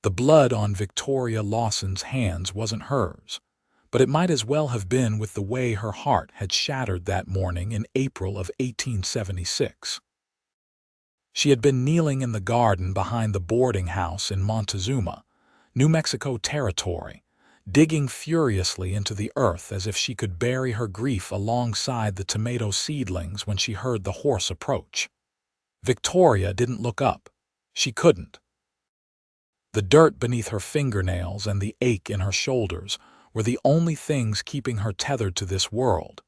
The blood on Victoria Lawson's hands wasn't hers, but it might as well have been with the way her heart had shattered that morning in April of 1876. She had been kneeling in the garden behind the boarding house in Montezuma, New Mexico territory, digging furiously into the earth as if she could bury her grief alongside the tomato seedlings when she heard the horse approach. Victoria didn't look up. She couldn't. The dirt beneath her fingernails and the ache in her shoulders were the only things keeping her tethered to this world,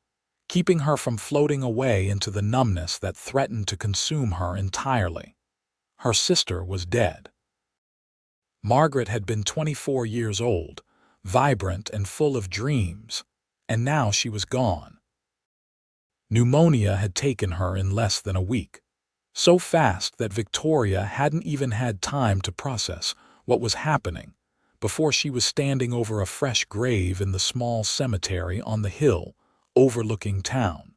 keeping her from floating away into the numbness that threatened to consume her entirely. Her sister was dead. Margaret had been 24 years old, vibrant and full of dreams, and now she was gone. Pneumonia had taken her in less than a week, so fast that Victoria hadn't even had time to process what was happening before she was standing over a fresh grave in the small cemetery on the hill overlooking town.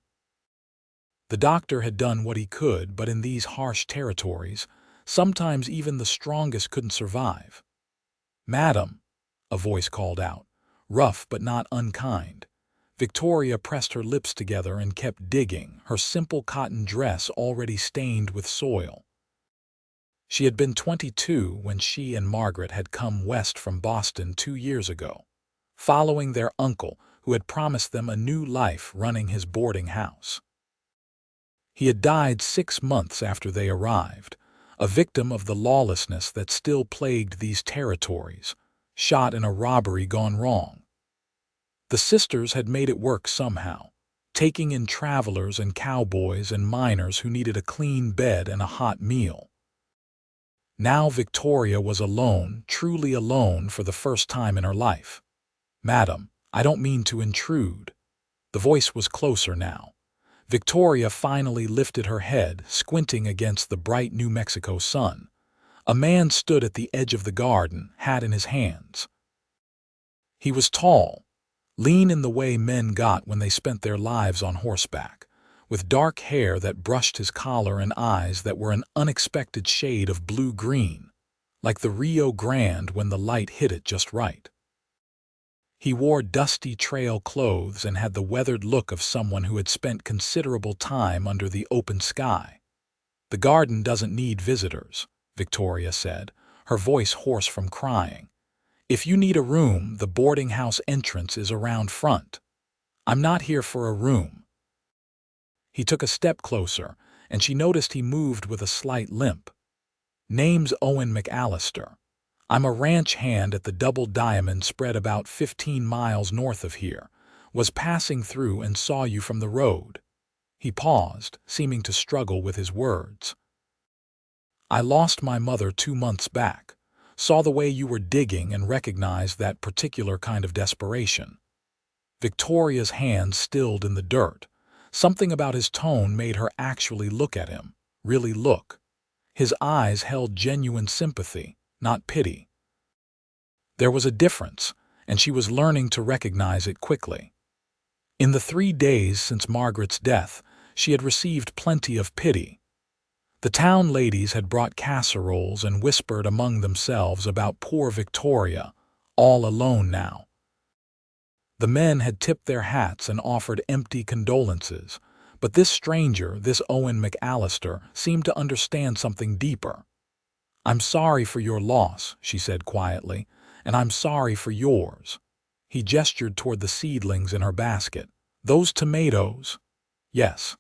The doctor had done what he could, but in these harsh territories, sometimes even the strongest couldn't survive. "Madam," a voice called out, rough but not unkind. Victoria pressed her lips together and kept digging, her simple cotton dress already stained with soil. She had been 22 when she and Margaret had come west from Boston 2 years ago, following their uncle who had promised them a new life running his boarding house. He had died 6 months after they arrived, a victim of the lawlessness that still plagued these territories, shot in a robbery gone wrong. The sisters had made it work somehow, taking in travelers and cowboys and miners who needed a clean bed and a hot meal. Now Victoria was alone, truly alone for the first time in her life. "Madam, I don't mean to intrude." The voice was closer now. Victoria finally lifted her head, squinting against the bright New Mexico sun. A man stood at the edge of the garden, hat in his hands. He was tall, lean in the way men got when they spent their lives on horseback, with dark hair that brushed his collar and eyes that were an unexpected shade of blue-green, like the Rio Grande when the light hit it just right. He wore dusty trail clothes and had the weathered look of someone who had spent considerable time under the open sky. "The garden doesn't need visitors," Victoria said, her voice hoarse from crying. "If you need a room, the boarding house entrance is around front. I'm not here for a room." He took a step closer, and she noticed he moved with a slight limp. "Name's Owen McAllister. I'm a ranch hand at the Double Diamond spread about 15 miles north of here. Was passing through and saw you from the road." He paused, seeming to struggle with his words. "I lost my mother 2 months back. Saw the way you were digging and recognized that particular kind of desperation." Victoria's hands stilled in the dirt. Something about his tone made her actually look at him, really look. His eyes held genuine sympathy, not pity. There was a difference, and she was learning to recognize it quickly. In the 3 days since Margaret's death, she had received plenty of pity. The town ladies had brought casseroles and whispered among themselves about poor Victoria, all alone now. The men had tipped their hats and offered empty condolences, but this stranger, this Owen McAllister, seemed to understand something deeper. "I'm sorry for your loss," she said quietly, "and I'm sorry for yours." He gestured toward the seedlings in her basket. "Those tomatoes?" "Yes.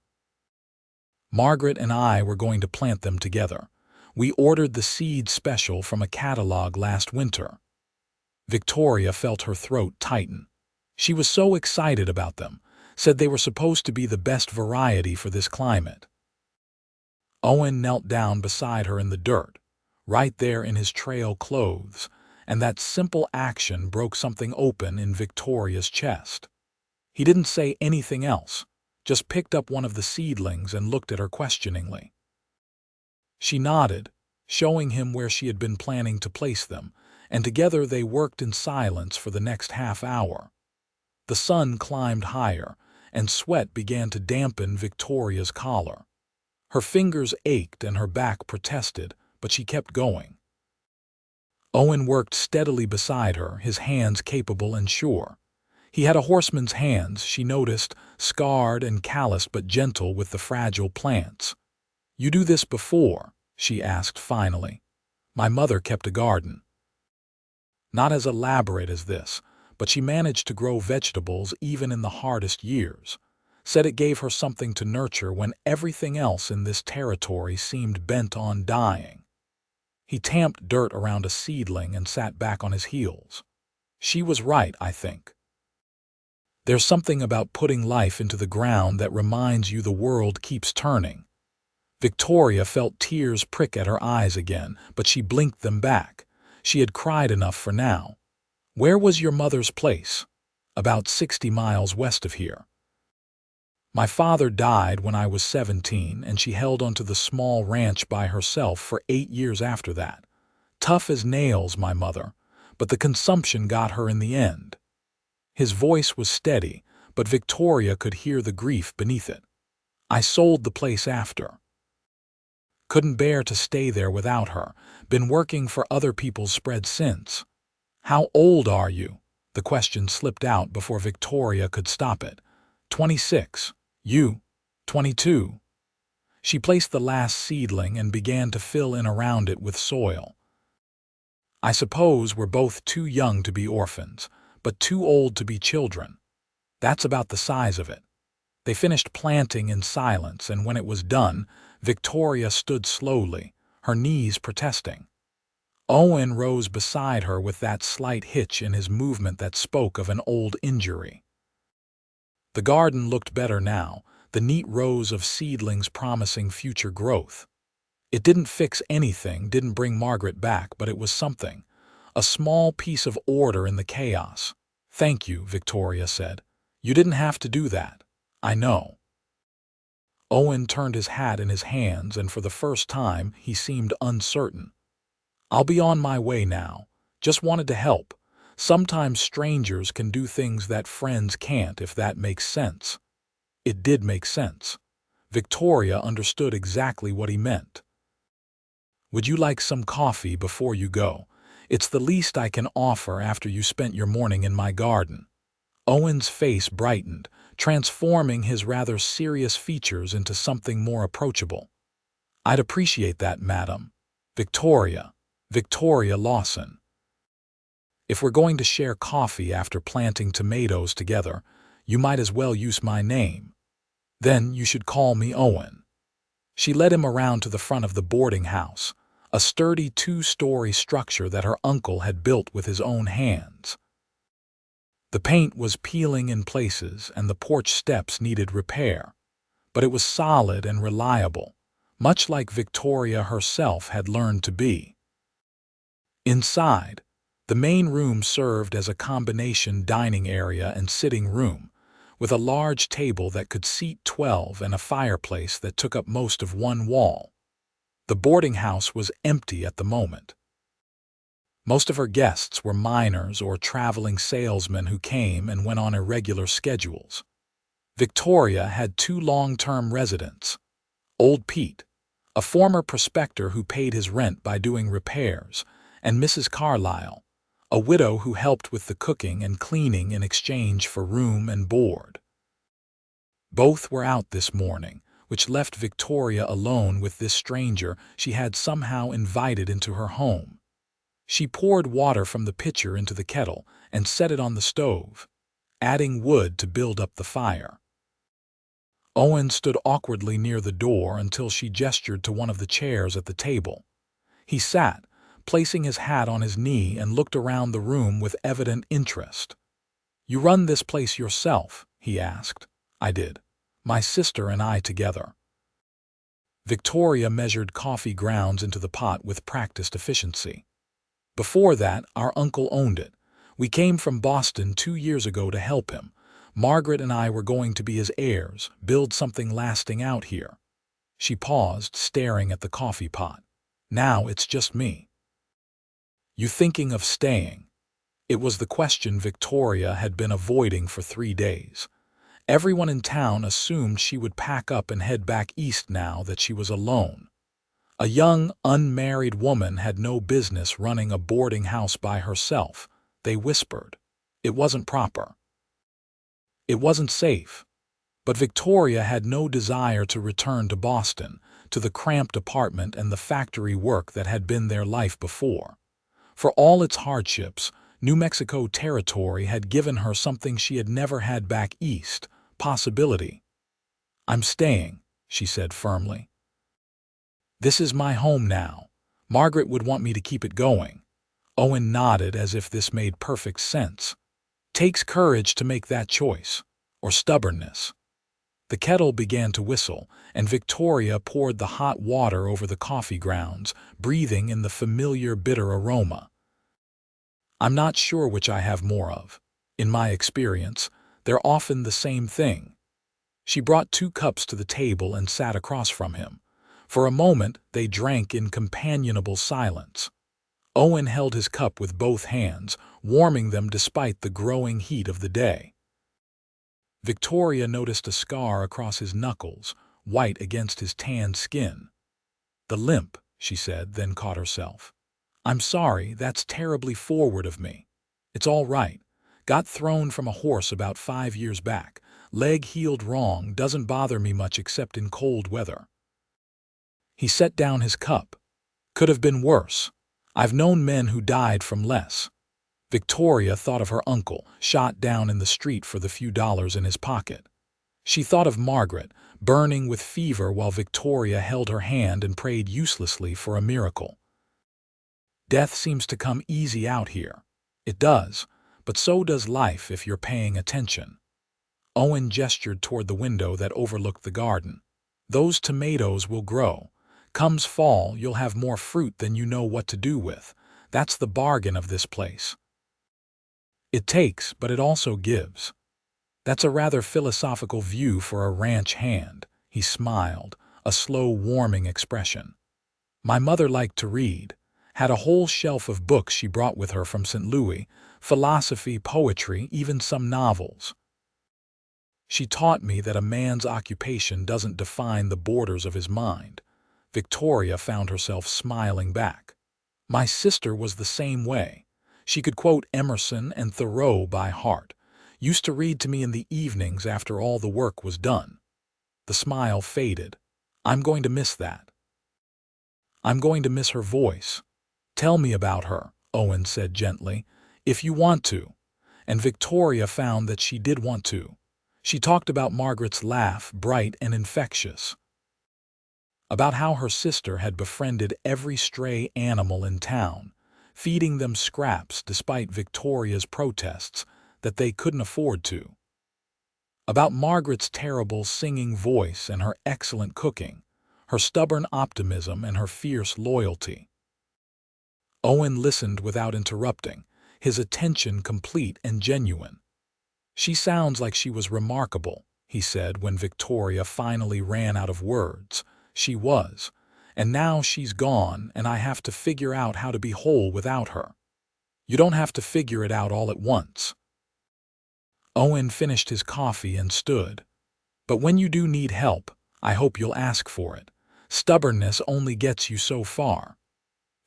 Margaret and I were going to plant them together. We ordered the seed special from a catalog last winter." Victoria felt her throat tighten. She was so excited about them, said they were supposed to be the best variety for this climate. Owen knelt down beside her in the dirt, right there in his trail clothes, and that simple action broke something open in Victoria's chest. He didn't say anything else, just picked up one of the seedlings and looked at her questioningly. She nodded, showing him where she had been planning to place them, and together they worked in silence for the next half hour. The sun climbed higher, and sweat began to dampen Victoria's collar. Her fingers ached and her back protested, but she kept going. Owen worked steadily beside her, his hands capable and sure. He had a horseman's hands, she noticed, scarred and calloused but gentle with the fragile plants. "You do this before?" she asked finally. "My mother kept a garden." Not as elaborate as this, but she managed to grow vegetables even in the hardest years. Said it gave her something to nurture when everything else in this territory seemed bent on dying. He tamped dirt around a seedling and sat back on his heels. She was right, I think. There's something about putting life into the ground that reminds you the world keeps turning. Victoria felt tears prick at her eyes again, but she blinked them back. She had cried enough for now. "Where was your mother's place?" "About 60 miles west of here." "My father died when I was 17, and she held onto the small ranch by herself for 8 years after that. Tough as nails, my mother, but the consumption got her in the end." His voice was steady, but Victoria could hear the grief beneath it. "I sold the place after. Couldn't bear to stay there without her. Been working for other people's spread since." "How old are you?" The question slipped out before Victoria could stop it. 26. "You?" 22. She placed the last seedling and began to fill in around it with soil. "I suppose we're both too young to be orphans, but too old to be children. That's about the size of it." They finished planting in silence, and when it was done, Victoria stood slowly, her knees protesting. Owen rose beside her with that slight hitch in his movement that spoke of an old injury. The garden looked better now, the neat rows of seedlings promising future growth. It didn't fix anything, didn't bring Margaret back, but it was something. A small piece of order in the chaos. "Thank you," Victoria said. "You didn't have to do that. I know." Owen turned his hat in his hands, and for the first time he seemed uncertain. "I'll be on my way now. Just wanted to help. Sometimes strangers can do things that friends can't, if that makes sense." It did make sense. Victoria understood exactly what he meant. "Would you like some coffee before you go? It's the least I can offer after you spent your morning in my garden." Owen's face brightened, transforming his rather serious features into something more approachable. "I'd appreciate that, madam. Victoria Lawson. If we're going to share coffee after planting tomatoes together, you might as well use my name. Then you should call me Owen." She led him around to the front of the boarding house, a sturdy 2-story structure that her uncle had built with his own hands. The paint was peeling in places and the porch steps needed repair, but it was solid and reliable, much like Victoria herself had learned to be. Inside, the main room served as a combination dining area and sitting room, with a large table that could seat 12 and a fireplace that took up most of one wall. The boarding house was empty at the moment. Most of her guests were miners or traveling salesmen who came and went on irregular schedules. Victoria had 2 long-term residents: Old Pete, a former prospector who paid his rent by doing repairs, and Mrs. Carlyle, a widow who helped with the cooking and cleaning in exchange for room and board. Both were out this morning, which left Victoria alone with this stranger she had somehow invited into her home. She poured water from the pitcher into the kettle and set it on the stove, adding wood to build up the fire. Owen stood awkwardly near the door until she gestured to one of the chairs at the table. He sat, placing his hat on his knee, and looked around the room with evident interest. "You run this place yourself?" he asked. "I did. My sister and I together." Victoria measured coffee grounds into the pot with practiced efficiency. "Before that, our uncle owned it. We came from Boston 2 years ago to help him. Margaret and I were going to be his heirs, build something lasting out here." She paused, staring at the coffee pot. "Now it's just me." "You thinking of staying?" It was the question Victoria had been avoiding for 3 days. Everyone in town assumed she would pack up and head back east now that she was alone. A young, unmarried woman had no business running a boarding house by herself, they whispered. It wasn't proper. It wasn't safe. But Victoria had no desire to return to Boston, to the cramped apartment and the factory work that had been their life before. For all its hardships, New Mexico territory had given her something she had never had back east: possibility. "I'm staying," she said firmly. "This is my home now. Margaret would want me to keep it going." Owen nodded as if this made perfect sense. Takes courage to make that choice, or stubbornness. The kettle began to whistle, and Victoria poured the hot water over the coffee grounds, breathing in the familiar bitter aroma. "I'm not sure which I have more of. In my experience, they're often the same thing." She brought 2 cups to the table and sat across from him. For a moment, they drank in companionable silence. Owen held his cup with both hands, warming them despite the growing heat of the day. Victoria noticed a scar across his knuckles, white against his tanned skin. "The limp," she said, then caught herself. "I'm sorry, that's terribly forward of me. It's all right. Got thrown from a horse about 5 years back. Leg healed wrong, doesn't bother me much except in cold weather." He set down his cup. "Could have been worse. I've known men who died from less." Victoria thought of her uncle, shot down in the street for the few dollars in his pocket. She thought of Margaret, burning with fever while Victoria held her hand and prayed uselessly for a miracle. Death seems to come easy out here. It does, but so does life if you're paying attention. Owen gestured toward the window that overlooked the garden. "Those tomatoes will grow. Comes fall, you'll have more fruit than you know what to do with. That's the bargain of this place. It takes, but it also gives." "That's a rather philosophical view for a ranch hand," he smiled, a slow, warming expression. "My mother liked to read. Had a whole shelf of books she brought with her from St. Louis, philosophy, poetry, even some novels. She taught me that a man's occupation doesn't define the borders of his mind." Victoria found herself smiling back. "My sister was the same way. She could quote Emerson and Thoreau by heart. Used to read to me in the evenings after all the work was done." The smile faded. "I'm going to miss that. I'm going to miss her voice." "Tell me about her," Owen said gently, "if you want to." And Victoria found that she did want to. She talked about Margaret's laugh, bright and infectious. About how her sister had befriended every stray animal in town, feeding them scraps despite Victoria's protests that they couldn't afford to. About Margaret's terrible singing voice and her excellent cooking, her stubborn optimism and her fierce loyalty. Owen listened without interrupting, his attention complete and genuine. "She sounds like she was remarkable," he said when Victoria finally ran out of words. "She was. And now she's gone, and I have to figure out how to be whole without her." "You don't have to figure it out all at once." Owen finished his coffee and stood. "But when you do need help, I hope you'll ask for it. Stubbornness only gets you so far."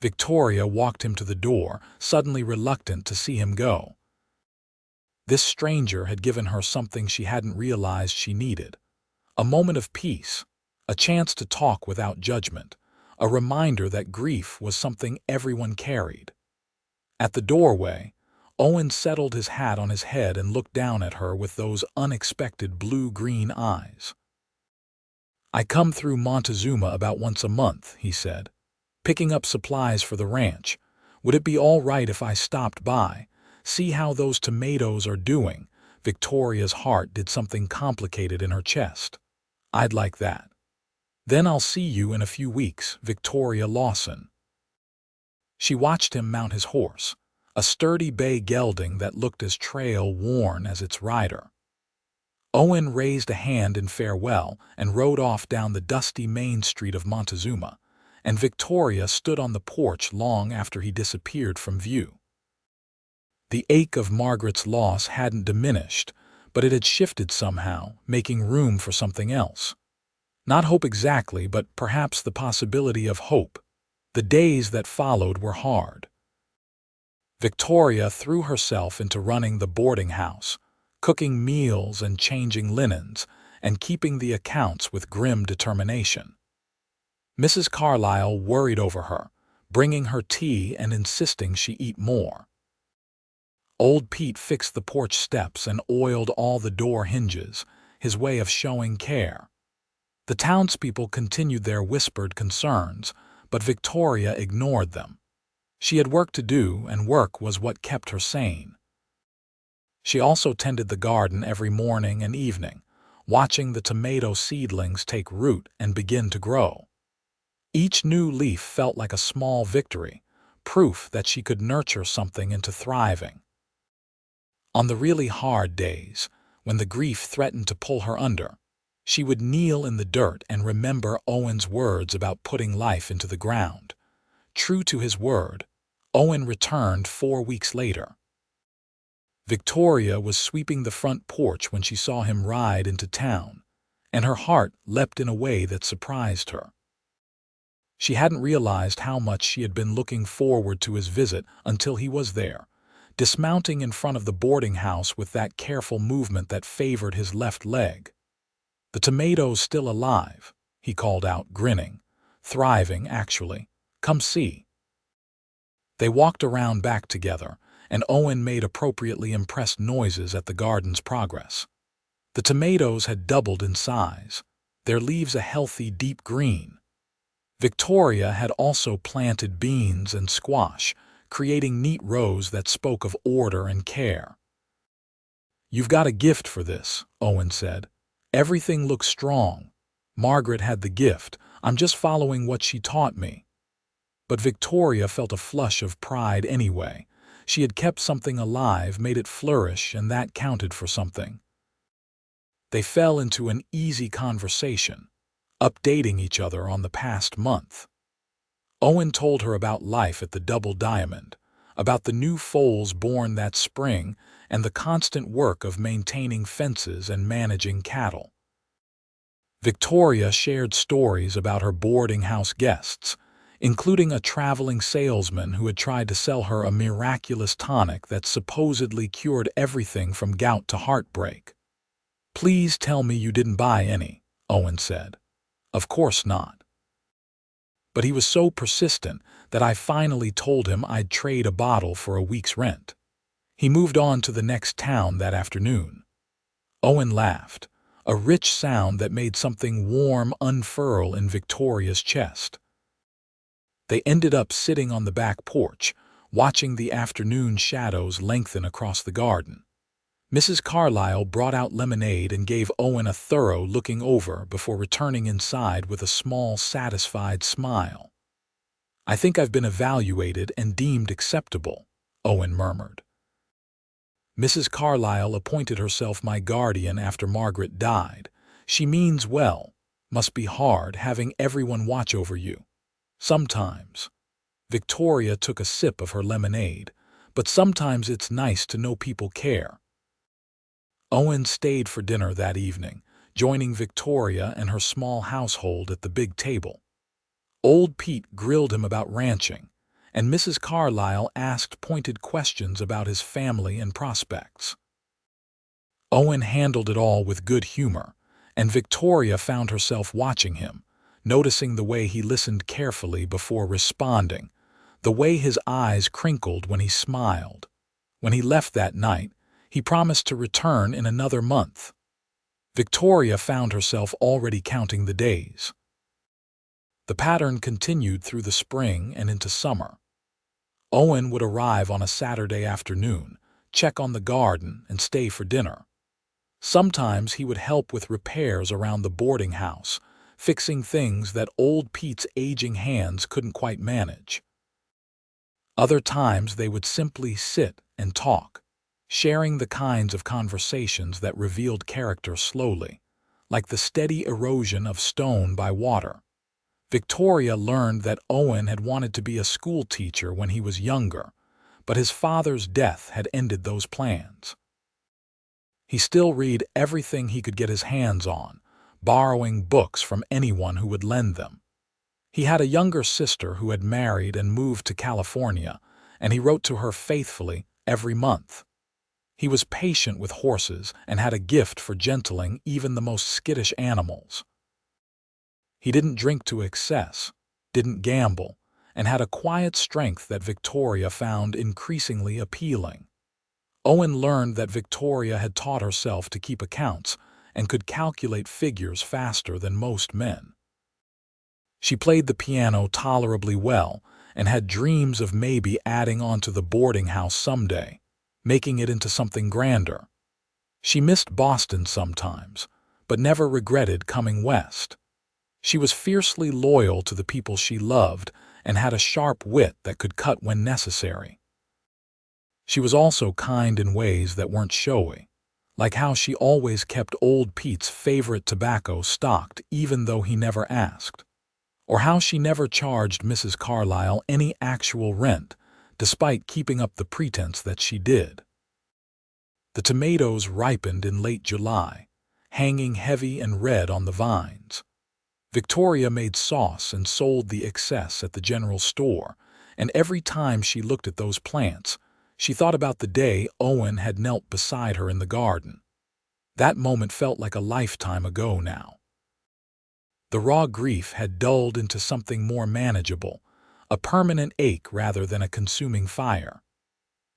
Victoria walked him to the door, suddenly reluctant to see him go. This stranger had given her something she hadn't realized she needed. A moment of peace, a chance to talk without judgment, a reminder that grief was something everyone carried. At the doorway, Owen settled his hat on his head and looked down at her with those unexpected blue-green eyes. "I come through Montezuma about once a month," he said, "picking up supplies for the ranch. Would it be all right if I stopped by, see how those tomatoes are doing?" Victoria's heart did something complicated in her chest. "I'd like that." "Then I'll see you in a few weeks, Victoria Lawson." She watched him mount his horse, a sturdy bay gelding that looked as trail-worn as its rider. Owen raised a hand in farewell and rode off down the dusty main street of Montezuma, and Victoria stood on the porch long after he disappeared from view. The ache of Margaret's loss hadn't diminished, but it had shifted somehow, making room for something else. Not hope exactly, but perhaps the possibility of hope. The days that followed were hard. Victoria threw herself into running the boarding house, cooking meals and changing linens, and keeping the accounts with grim determination. Mrs. Carlyle worried over her, bringing her tea and insisting she eat more. Old Pete fixed the porch steps and oiled all the door hinges, his way of showing care. The townspeople continued their whispered concerns, but Victoria ignored them. She had work to do, and work was what kept her sane. She also tended the garden every morning and evening, watching the tomato seedlings take root and begin to grow. Each new leaf felt like a small victory, proof that she could nurture something into thriving. On the really hard days, when the grief threatened to pull her under, she would kneel in the dirt and remember Owen's words about putting life into the ground. True to his word, Owen returned 4 weeks later. Victoria was sweeping the front porch when she saw him ride into town, and her heart leapt in a way that surprised her. She hadn't realized how much she had been looking forward to his visit until he was there, dismounting in front of the boarding house with that careful movement that favored his left leg. "The tomato's still alive," he called out, grinning. "Thriving, actually. Come see." They walked around back together, and Owen made appropriately impressed noises at the garden's progress. The tomatoes had doubled in size, their leaves a healthy deep green. Victoria had also planted beans and squash, creating neat rows that spoke of order and care. "You've got a gift for this," Owen said. "Everything looks strong. Margaret had the gift. I'm just following what she taught me." But Victoria felt a flush of pride anyway. She had kept something alive, made it flourish, and that counted for something. They fell into an easy conversation, updating each other on the past month. Owen told her about life at the Double Diamond, about the new foals born that spring, and the constant work of maintaining fences and managing cattle. Victoria shared stories about her boarding house guests, including a traveling salesman who had tried to sell her a miraculous tonic that supposedly cured everything from gout to heartbreak. "Please tell me you didn't buy any," Owen said. "Of course not." But he was so persistent that I finally told him I'd trade a bottle for a week's rent. He moved on to the next town that afternoon. Owen laughed, a rich sound that made something warm unfurl in Victoria's chest. They ended up sitting on the back porch, watching the afternoon shadows lengthen across the garden. Mrs. Carlyle brought out lemonade and gave Owen a thorough looking over before returning inside with a small, satisfied smile. "I think I've been evaluated and deemed acceptable," Owen murmured. "Mrs. Carlyle appointed herself my guardian after Margaret died. She means well. Must be hard having everyone watch over you." "Sometimes." Victoria took a sip of her lemonade. "But sometimes it's nice to know people care." Owen stayed for dinner that evening, joining Victoria and her small household at the big table. Old Pete grilled him about ranching, and Mrs. Carlyle asked pointed questions about his family and prospects. Owen handled it all with good humor, and Victoria found herself watching him, noticing the way he listened carefully before responding, the way his eyes crinkled when he smiled. When he left that night, he promised to return in another month. Victoria found herself already counting the days. The pattern continued through the spring and into summer. Owen would arrive on a Saturday afternoon, check on the garden, and stay for dinner. Sometimes he would help with repairs around the boarding house, fixing things that old Pete's aging hands couldn't quite manage. Other times they would simply sit and talk, sharing the kinds of conversations that revealed character slowly, like the steady erosion of stone by water. Victoria learned that Owen had wanted to be a school teacher when he was younger, but his father's death had ended those plans. He still read everything he could get his hands on, borrowing books from anyone who would lend them. He had a younger sister who had married and moved to California, and he wrote to her faithfully every month. He was patient with horses and had a gift for gentling even the most skittish animals. He didn't drink to excess, didn't gamble, and had a quiet strength that Victoria found increasingly appealing. Owen learned that Victoria had taught herself to keep accounts and could calculate figures faster than most men. She played the piano tolerably well and had dreams of maybe adding on to the boarding house someday, making it into something grander. She missed Boston sometimes, but never regretted coming west. She was fiercely loyal to the people she loved and had a sharp wit that could cut when necessary. She was also kind in ways that weren't showy, like how she always kept old Pete's favorite tobacco stocked even though he never asked, or how she never charged Mrs. Carlyle any actual rent, despite keeping up the pretense that she did. The tomatoes ripened in late July, hanging heavy and red on the vines. Victoria made sauce and sold the excess at the general store, and every time she looked at those plants, she thought about the day Owen had knelt beside her in the garden. That moment felt like a lifetime ago now. The raw grief had dulled into something more manageable, a permanent ache rather than a consuming fire.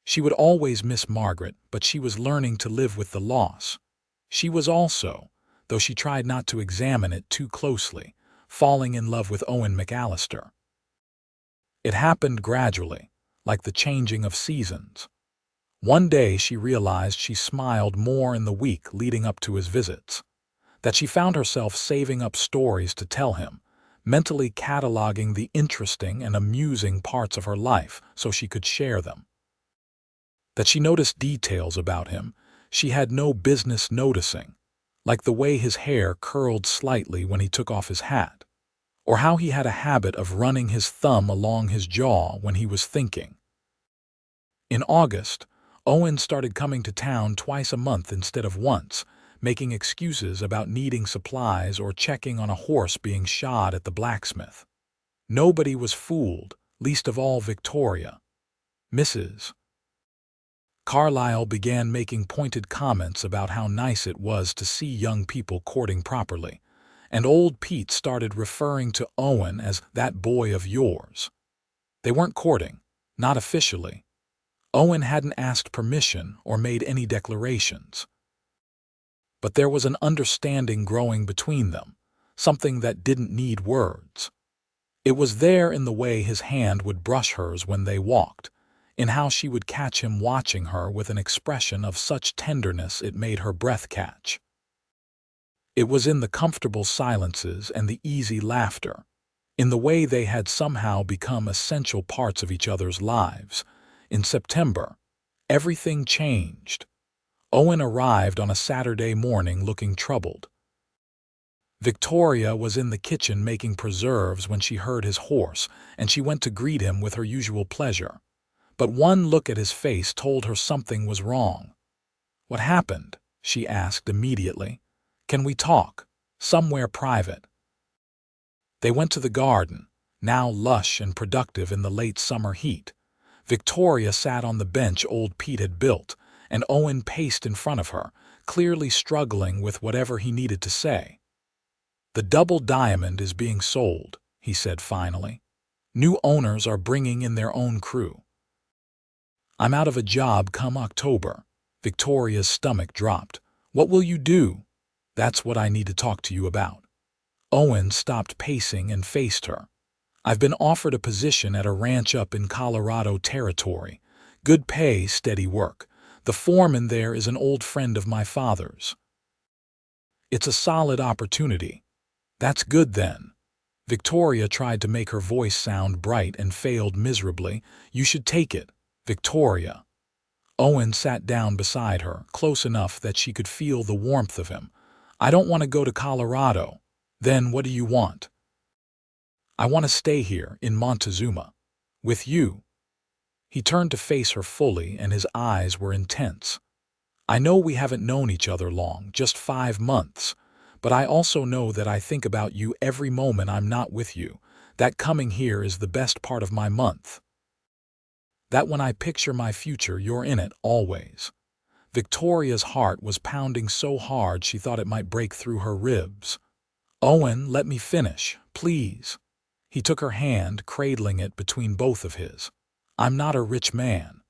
She would always miss Margaret, but she was learning to live with the loss. She was also, though she tried not to examine it too closely, falling in love with Owen McAllister. It happened gradually, like the changing of seasons. One day she realized she smiled more in the week leading up to his visits, that she found herself saving up stories to tell him, mentally cataloging the interesting and amusing parts of her life so she could share them. That she noticed details about him she had no business noticing, like the way his hair curled slightly when he took off his hat, or how he had a habit of running his thumb along his jaw when he was thinking. In August, Owen started coming to town twice a month instead of once, making excuses about needing supplies or checking on a horse being shod at the blacksmith. Nobody was fooled, least of all Victoria. Mrs. Carlyle began making pointed comments about how nice it was to see young people courting properly, and old Pete started referring to Owen as that boy of yours. They weren't courting, not officially. Owen hadn't asked permission or made any declarations. But there was an understanding growing between them, something that didn't need words. It was there in the way his hand would brush hers when they walked, in how she would catch him watching her with an expression of such tenderness it made her breath catch. It was in the comfortable silences and the easy laughter, in the way they had somehow become essential parts of each other's lives. In September, everything changed. Owen arrived on a Saturday morning looking troubled. Victoria was in the kitchen making preserves when she heard his horse, and she went to greet him with her usual pleasure. But one look at his face told her something was wrong. "What happened?" she asked immediately. "Can we talk? Somewhere private." They went to the garden, now lush and productive in the late summer heat. Victoria sat on the bench old Pete had built, and Owen paced in front of her, clearly struggling with whatever he needed to say. "The Double Diamond is being sold," he said finally. "New owners are bringing in their own crew." "I'm out of a job come October." Victoria's stomach dropped. "What will you do?" "That's what I need to talk to you about." Owen stopped pacing and faced her. "I've been offered a position at a ranch up in Colorado Territory. Good pay, steady work. The foreman there is an old friend of my father's." "It's a solid opportunity." "That's good then." Victoria tried to make her voice sound bright and failed miserably. "You should take it, Victoria." Owen sat down beside her, close enough that she could feel the warmth of him. "I don't want to go to Colorado." "Then what do you want?" "I want to stay here, in Montezuma. With you." He turned to face her fully, and his eyes were intense. "I know we haven't known each other long, just 5 months, But I also know that I think about you every moment I'm not with you, that coming here is the best part of my month. That when I picture my future, you're in it always. Victoria's heart was pounding so hard she thought it might break through her ribs. Owen, let me finish, please. He took her hand, cradling it between both of his. I'm not a rich man.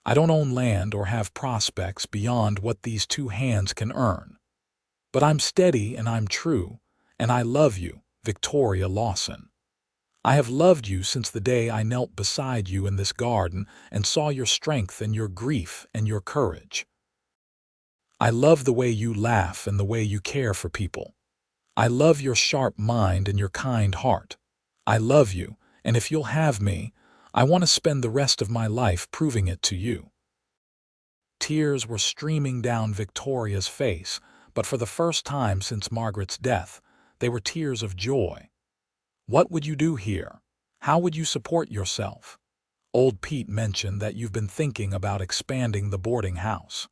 I don't own land or have prospects beyond what these two hands can earn. But I'm steady and I'm true, and I love you, Victoria Lawson. I have loved you since the day I knelt beside you in this garden and saw your strength and your grief and your courage. I love the way you laugh and the way you care for people. I love your sharp mind and your kind heart. I love you, and if you'll have me, I want to spend the rest of my life proving it to you. Tears were streaming down Victoria's face, but for the first time since Margaret's death, they were tears of joy. What would you do here? How would you support yourself? Old Pete mentioned that you've been thinking about expanding the boarding house.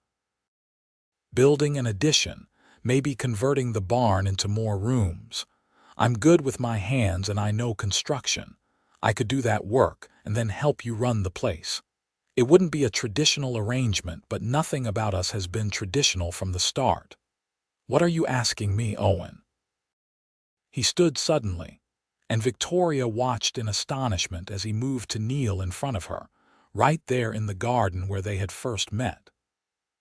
Building an addition, maybe converting the barn into more rooms. I'm good with my hands and I know construction. I could do that work and then help you run the place. It wouldn't be a traditional arrangement, but nothing about us has been traditional from the start. What are you asking me, Owen? He stood suddenly, and Victoria watched in astonishment as he moved to kneel in front of her, right there in the garden where they had first met.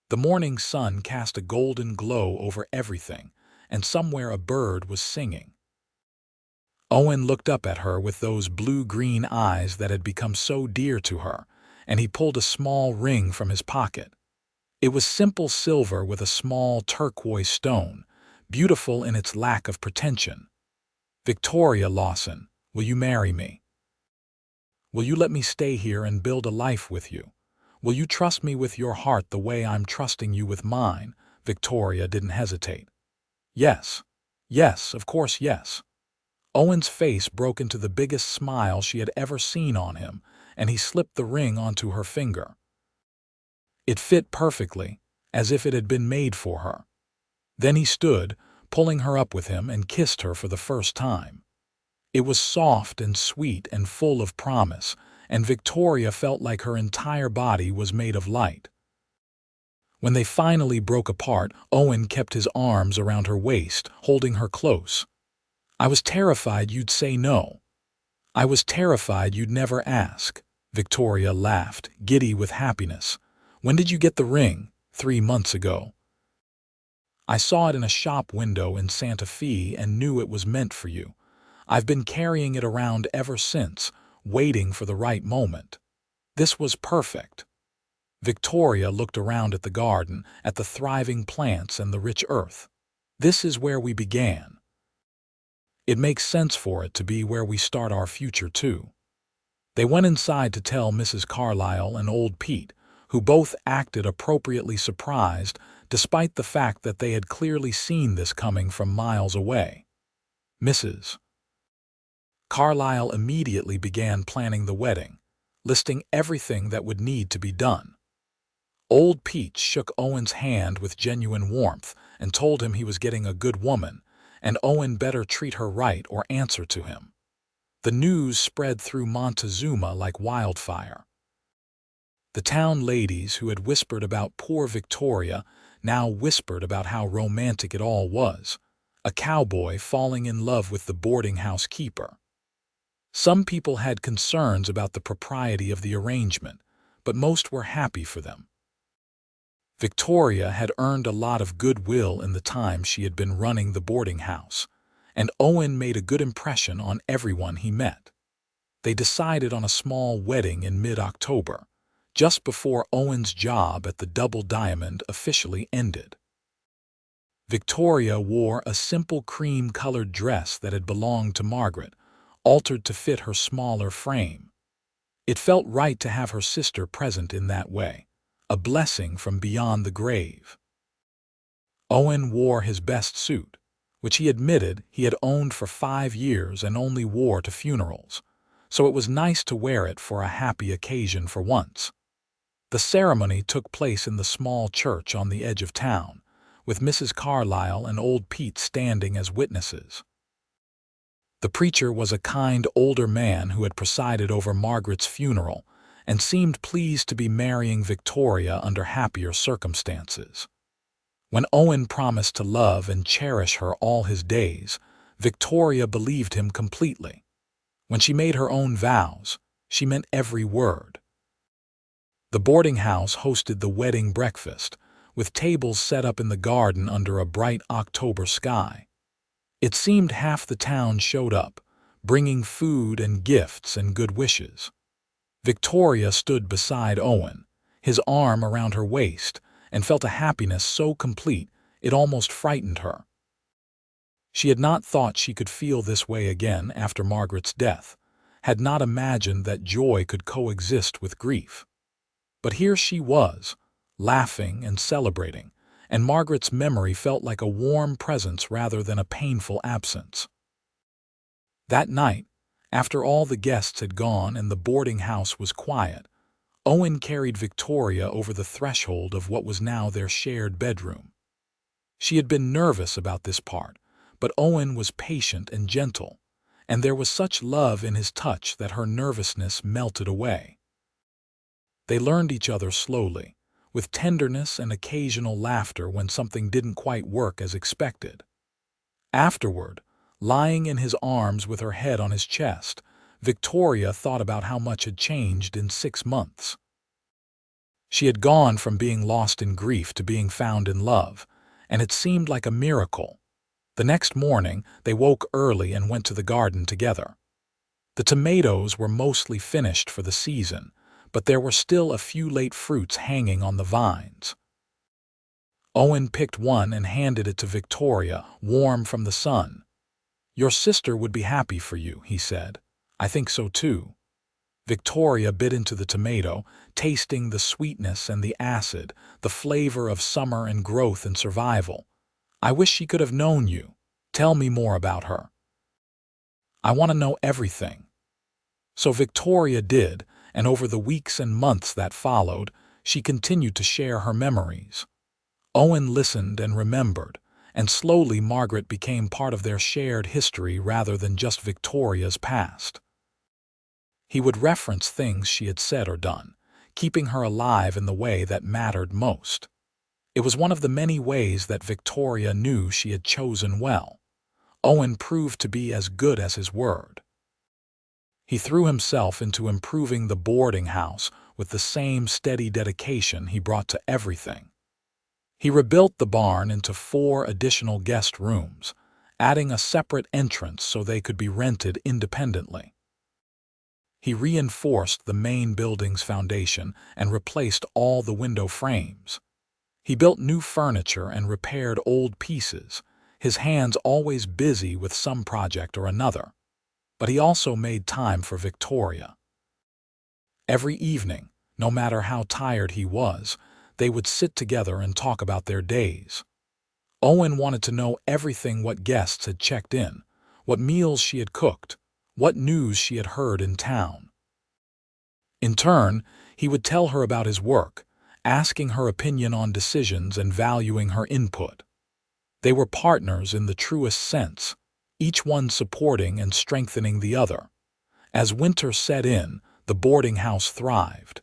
The morning sun cast a golden glow over everything, and somewhere a bird was singing. Owen looked up at her with those blue-green eyes that had become so dear to her, and he pulled a small ring from his pocket. It was simple silver with a small turquoise stone, beautiful in its lack of pretension. Victoria Lawson, will you marry me? Will you let me stay here and build a life with you? Will you trust me with your heart the way I'm trusting you with mine? Victoria didn't hesitate. Yes. Yes, of course, yes. Owen's face broke into the biggest smile she had ever seen on him, and he slipped the ring onto her finger. It fit perfectly, as if it had been made for her. Then he stood, pulling her up with him, and kissed her for the first time. It was soft and sweet and full of promise, and Victoria felt like her entire body was made of light. When they finally broke apart, Owen kept his arms around her waist, holding her close. I was terrified you'd say no. I was terrified you'd never ask. Victoria laughed, giddy with happiness. When did you get the ring? 3 months ago. I saw it in a shop window in Santa Fe and knew it was meant for you. I've been carrying it around ever since, waiting for the right moment. This was perfect. Victoria looked around at the garden, at the thriving plants and the rich earth. This is where we began. It makes sense for it to be where we start our future, too. They went inside to tell Mrs. Carlyle and old Pete, who both acted appropriately surprised, despite the fact that they had clearly seen this coming from miles away. Mrs. Carlyle immediately began planning the wedding, listing everything that would need to be done. Old Pete shook Owen's hand with genuine warmth and told him he was getting a good woman, and Owen better treat her right or answer to him. The news spread through Montezuma like wildfire. The town ladies who had whispered about poor Victoria now whispered about how romantic it all was, a cowboy falling in love with the boarding house keeper. Some people had concerns about the propriety of the arrangement, but most were happy for them. Victoria had earned a lot of goodwill in the time she had been running the boarding house, and Owen made a good impression on everyone he met. They decided on a small wedding in mid-October, just before Owen's job at the Double Diamond officially ended. Victoria wore a simple cream-colored dress that had belonged to Margaret, altered to fit her smaller frame. It felt right to have her sister present in that way, a blessing from beyond the grave. Owen wore his best suit, which he admitted he had owned for 5 years and only wore to funerals, so it was nice to wear it for a happy occasion for once. The ceremony took place in the small church on the edge of town, with Mrs. Carlyle and old Pete standing as witnesses. The preacher was a kind older man who had presided over Margaret's funeral and seemed pleased to be marrying Victoria under happier circumstances. When Owen promised to love and cherish her all his days, Victoria believed him completely. When she made her own vows, she meant every word. The boarding house hosted the wedding breakfast, with tables set up in the garden under a bright October sky. It seemed half the town showed up, bringing food and gifts and good wishes. Victoria stood beside Owen, his arm around her waist, and felt a happiness so complete it almost frightened her. She had not thought she could feel this way again after Margaret's death, had not imagined that joy could coexist with grief. But here she was, laughing and celebrating, and Margaret's memory felt like a warm presence rather than a painful absence. That night, after all the guests had gone and the boarding house was quiet, Owen carried Victoria over the threshold of what was now their shared bedroom. She had been nervous about this part, but Owen was patient and gentle, and there was such love in his touch that her nervousness melted away. They learned each other slowly, with tenderness and occasional laughter when something didn't quite work as expected. Afterward, lying in his arms with her head on his chest, Victoria thought about how much had changed in 6 months. She had gone from being lost in grief to being found in love, and it seemed like a miracle. The next morning, they woke early and went to the garden together. The tomatoes were mostly finished for the season, but there were still a few late fruits hanging on the vines. Owen picked one and handed it to Victoria, warm from the sun. "Your sister would be happy for you," he said. "I think so too." Victoria bit into the tomato, tasting the sweetness and the acid, the flavor of summer and growth and survival. "I wish she could have known you. Tell me more about her." "I want to know everything." So Victoria did, and over the weeks and months that followed, she continued to share her memories. Owen listened and remembered, and slowly Margaret became part of their shared history rather than just Victoria's past. He would reference things she had said or done, keeping her alive in the way that mattered most. It was one of the many ways that Victoria knew she had chosen well. Owen proved to be as good as his word. He threw himself into improving the boarding house with the same steady dedication he brought to everything. He rebuilt the barn into 4 additional guest rooms, adding a separate entrance so they could be rented independently. He reinforced the main building's foundation and replaced all the window frames. He built new furniture and repaired old pieces, his hands always busy with some project or another. But he also made time for Victoria. Every evening, no matter how tired he was, they would sit together and talk about their days. Owen wanted to know everything: what guests had checked in, what meals she had cooked, what news she had heard in town. In turn, he would tell her about his work, asking her opinion on decisions and valuing her input. They were partners in the truest sense, each one supporting and strengthening the other. As winter set in, the boarding house thrived.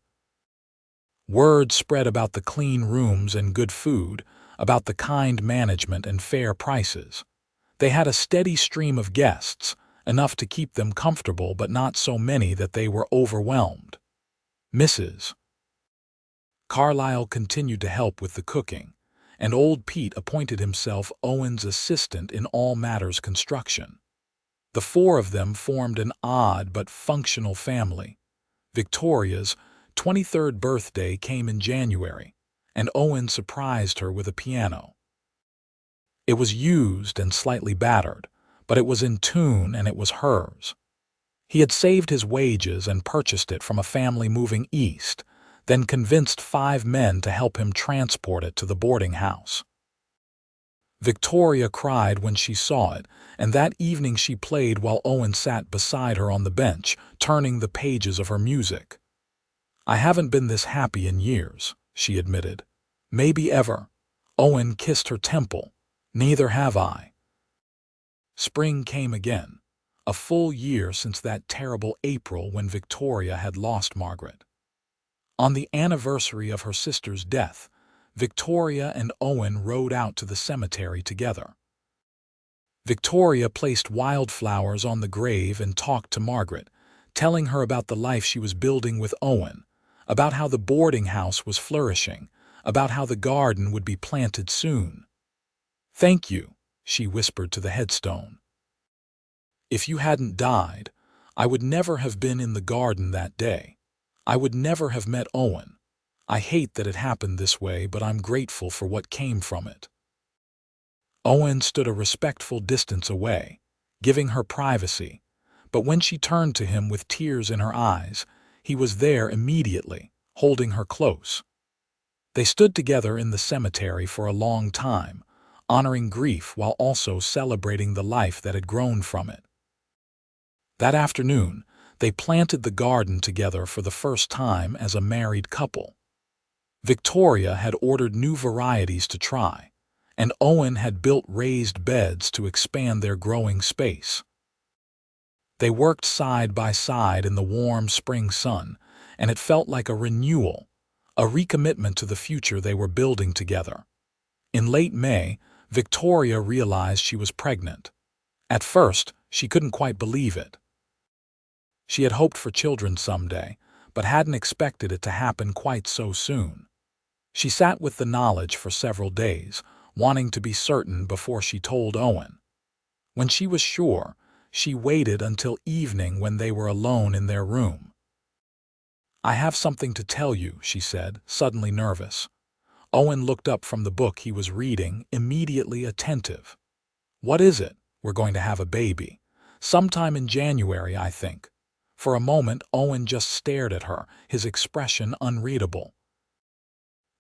Word spread about the clean rooms and good food, about the kind management and fair prices. They had a steady stream of guests, enough to keep them comfortable but not so many that they were overwhelmed. Mrs. Carlyle continued to help with the cooking, and old Pete appointed himself Owen's assistant in all matters construction. The 4 of them formed an odd but functional family. Victoria's 23rd birthday came in January, and Owen surprised her with a piano. It was used and slightly battered, but it was in tune and it was hers. He had saved his wages and purchased it from a family moving east, then convinced 5 men to help him transport it to the boarding house. Victoria cried when she saw it, and that evening she played while Owen sat beside her on the bench, turning the pages of her music. "I haven't been this happy in years," she admitted. "Maybe ever." Owen kissed her temple. Neither have I. Spring came again, a full year since that terrible April when Victoria had lost Margaret. On the anniversary of her sister's death, Victoria and Owen rode out to the cemetery together. Victoria placed wildflowers on the grave and talked to Margaret, telling her about the life she was building with Owen, about how the boarding house was flourishing, about how the garden would be planted soon. "Thank you," she whispered to the headstone. "If you hadn't died, I would never have been in the garden that day. I would never have met Owen. I hate that it happened this way, but I'm grateful for what came from it." Owen stood a respectful distance away, giving her privacy, but when she turned to him with tears in her eyes, he was there immediately, holding her close. They stood together in the cemetery for a long time, honoring grief while also celebrating the life that had grown from it. That afternoon, they planted the garden together for the first time as a married couple. Victoria had ordered new varieties to try, and Owen had built raised beds to expand their growing space. They worked side by side in the warm spring sun, and it felt like a renewal, a recommitment to the future they were building together. In late May, Victoria realized she was pregnant. At first, she couldn't quite believe it. She had hoped for children someday, but hadn't expected it to happen quite so soon. She sat with the knowledge for several days, wanting to be certain before she told Owen. When she was sure, she waited until evening when they were alone in their room. "I have something to tell you," she said, suddenly nervous. Owen looked up from the book he was reading, immediately attentive. "What is it?" "We're going to have a baby. Sometime in January, I think." For a moment, Owen just stared at her, his expression unreadable.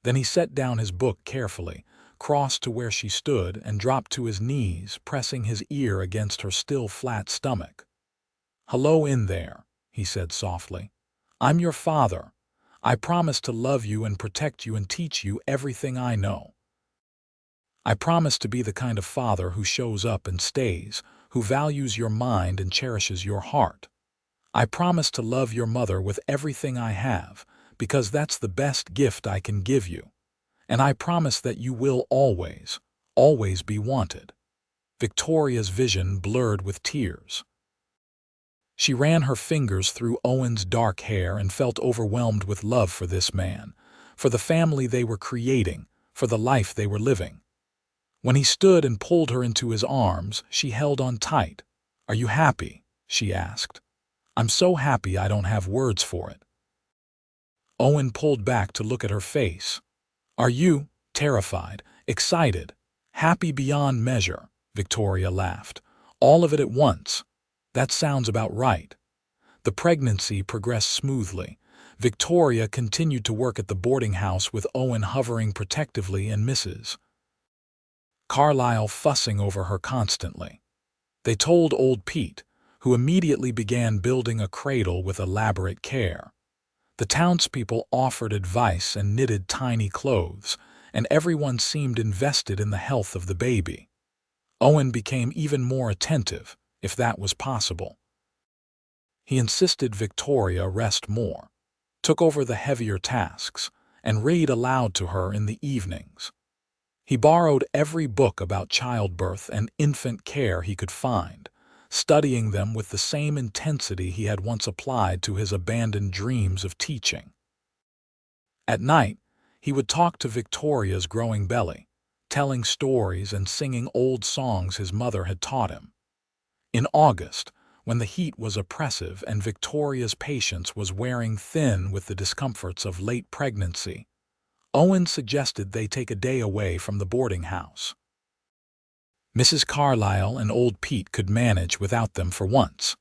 Then he set down his book carefully, crossed to where she stood, and dropped to his knees, pressing his ear against her still flat stomach. "Hello in there," he said softly. "I'm your father. I promise to love you and protect you and teach you everything I know. I promise to be the kind of father who shows up and stays, who values your mind and cherishes your heart. I promise to love your mother with everything I have, because that's the best gift I can give you. And I promise that you will always, always be wanted." Victoria's vision blurred with tears. She ran her fingers through Owen's dark hair and felt overwhelmed with love for this man, for the family they were creating, for the life they were living. When he stood and pulled her into his arms, she held on tight. "Are you happy?" she asked. "I'm so happy I don't have words for it." Owen pulled back to look at her face. "Are you?" Terrified, excited, happy beyond measure, Victoria laughed. "All of it at once. That sounds about right." The pregnancy progressed smoothly. Victoria continued to work at the boarding house with Owen hovering protectively and Mrs. Carlyle fussing over her constantly. They told old Pete, who immediately began building a cradle with elaborate care. The townspeople offered advice and knitted tiny clothes, and everyone seemed invested in the health of the baby. Owen became even more attentive, if that was possible. He insisted Victoria rest more, took over the heavier tasks, and read aloud to her in the evenings. He borrowed every book about childbirth and infant care he could find, studying them with the same intensity he had once applied to his abandoned dreams of teaching. At night, he would talk to Victoria's growing belly, telling stories and singing old songs his mother had taught him. In August, when the heat was oppressive and Victoria's patience was wearing thin with the discomforts of late pregnancy, Owen suggested they take a day away from the boarding house. Mrs. Carlyle and old Pete could manage without them for once.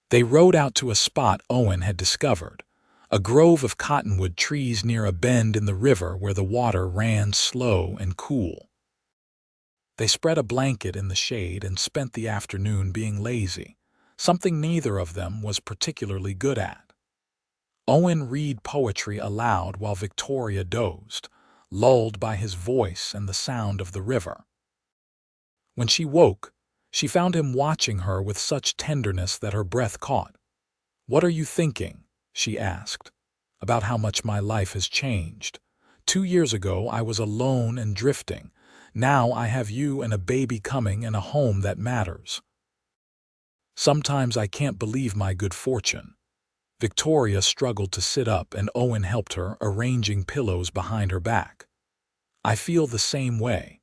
They rode out to a spot Owen had discovered, a grove of cottonwood trees near a bend in the river where the water ran slow and cool. They spread a blanket in the shade and spent the afternoon being lazy, something neither of them was particularly good at. Owen read poetry aloud while Victoria dozed, lulled by his voice and the sound of the river. When she woke, she found him watching her with such tenderness that her breath caught. "What are you thinking?" she asked. "About how much my life has changed. 2 years ago I was alone and drifting. Now I have you and a baby coming and a home that matters. Sometimes I can't believe my good fortune." Victoria struggled to sit up and Owen helped her, arranging pillows behind her back. "I feel the same way.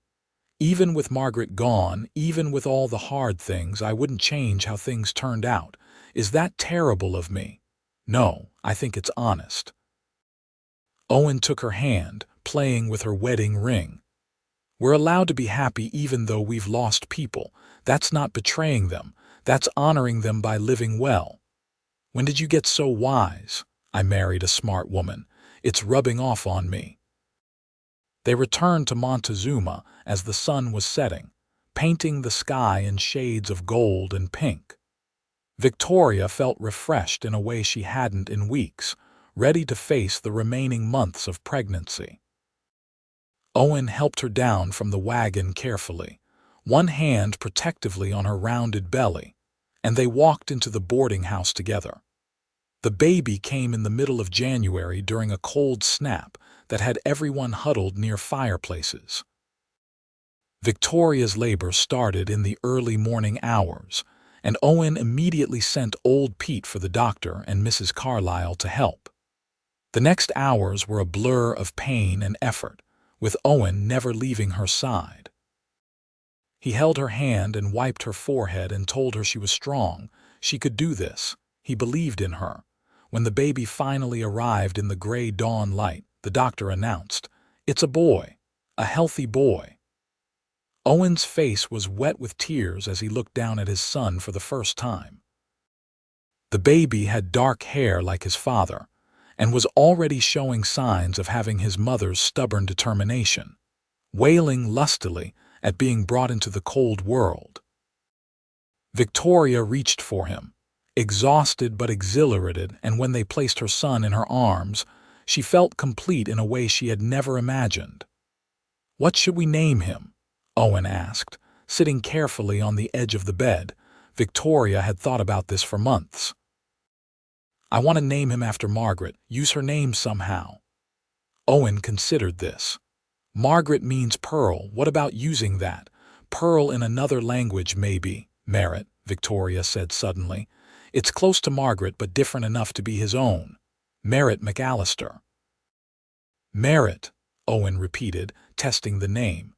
Even with Margaret gone, even with all the hard things, I wouldn't change how things turned out. Is that terrible of me? No, I think it's honest." Owen took her hand, playing with her wedding ring. "We're allowed to be happy even though we've lost people. That's not betraying them. That's honoring them by living well. When did you get so wise?" "I married a smart woman. It's rubbing off on me." They returned to Montezuma as the sun was setting, painting the sky in shades of gold and pink. Victoria felt refreshed in a way she hadn't in weeks, ready to face the remaining months of pregnancy. Owen helped her down from the wagon carefully, one hand protectively on her rounded belly, and they walked into the boarding house together. The baby came in the middle of January during a cold snap that had everyone huddled near fireplaces. Victoria's labor started in the early morning hours, and Owen immediately sent old Pete for the doctor and Mrs. Carlyle to help. The next hours were a blur of pain and effort, with Owen never leaving her side. He held her hand and wiped her forehead and told her she was strong. She could do this. He believed in her. When the baby finally arrived in the gray dawn light, the doctor announced, "It's a boy, a healthy boy." Owen's face was wet with tears as he looked down at his son for the first time. The baby had dark hair like his father, and was already showing signs of having his mother's stubborn determination, wailing lustily at being brought into the cold world. Victoria reached for him, exhausted but exhilarated, and when they placed her son in her arms, she felt complete in a way she had never imagined. "What should we name him?" Owen asked, sitting carefully on the edge of the bed. Victoria had thought about this for months. "I want to name him after Margaret, use her name somehow." Owen considered this. "Margaret means pearl. What about using that? Pearl in another language, maybe." "Merritt," Victoria said suddenly. "It's close to Margaret but different enough to be his own. Merritt McAllister." "Merritt," Owen repeated, testing the name.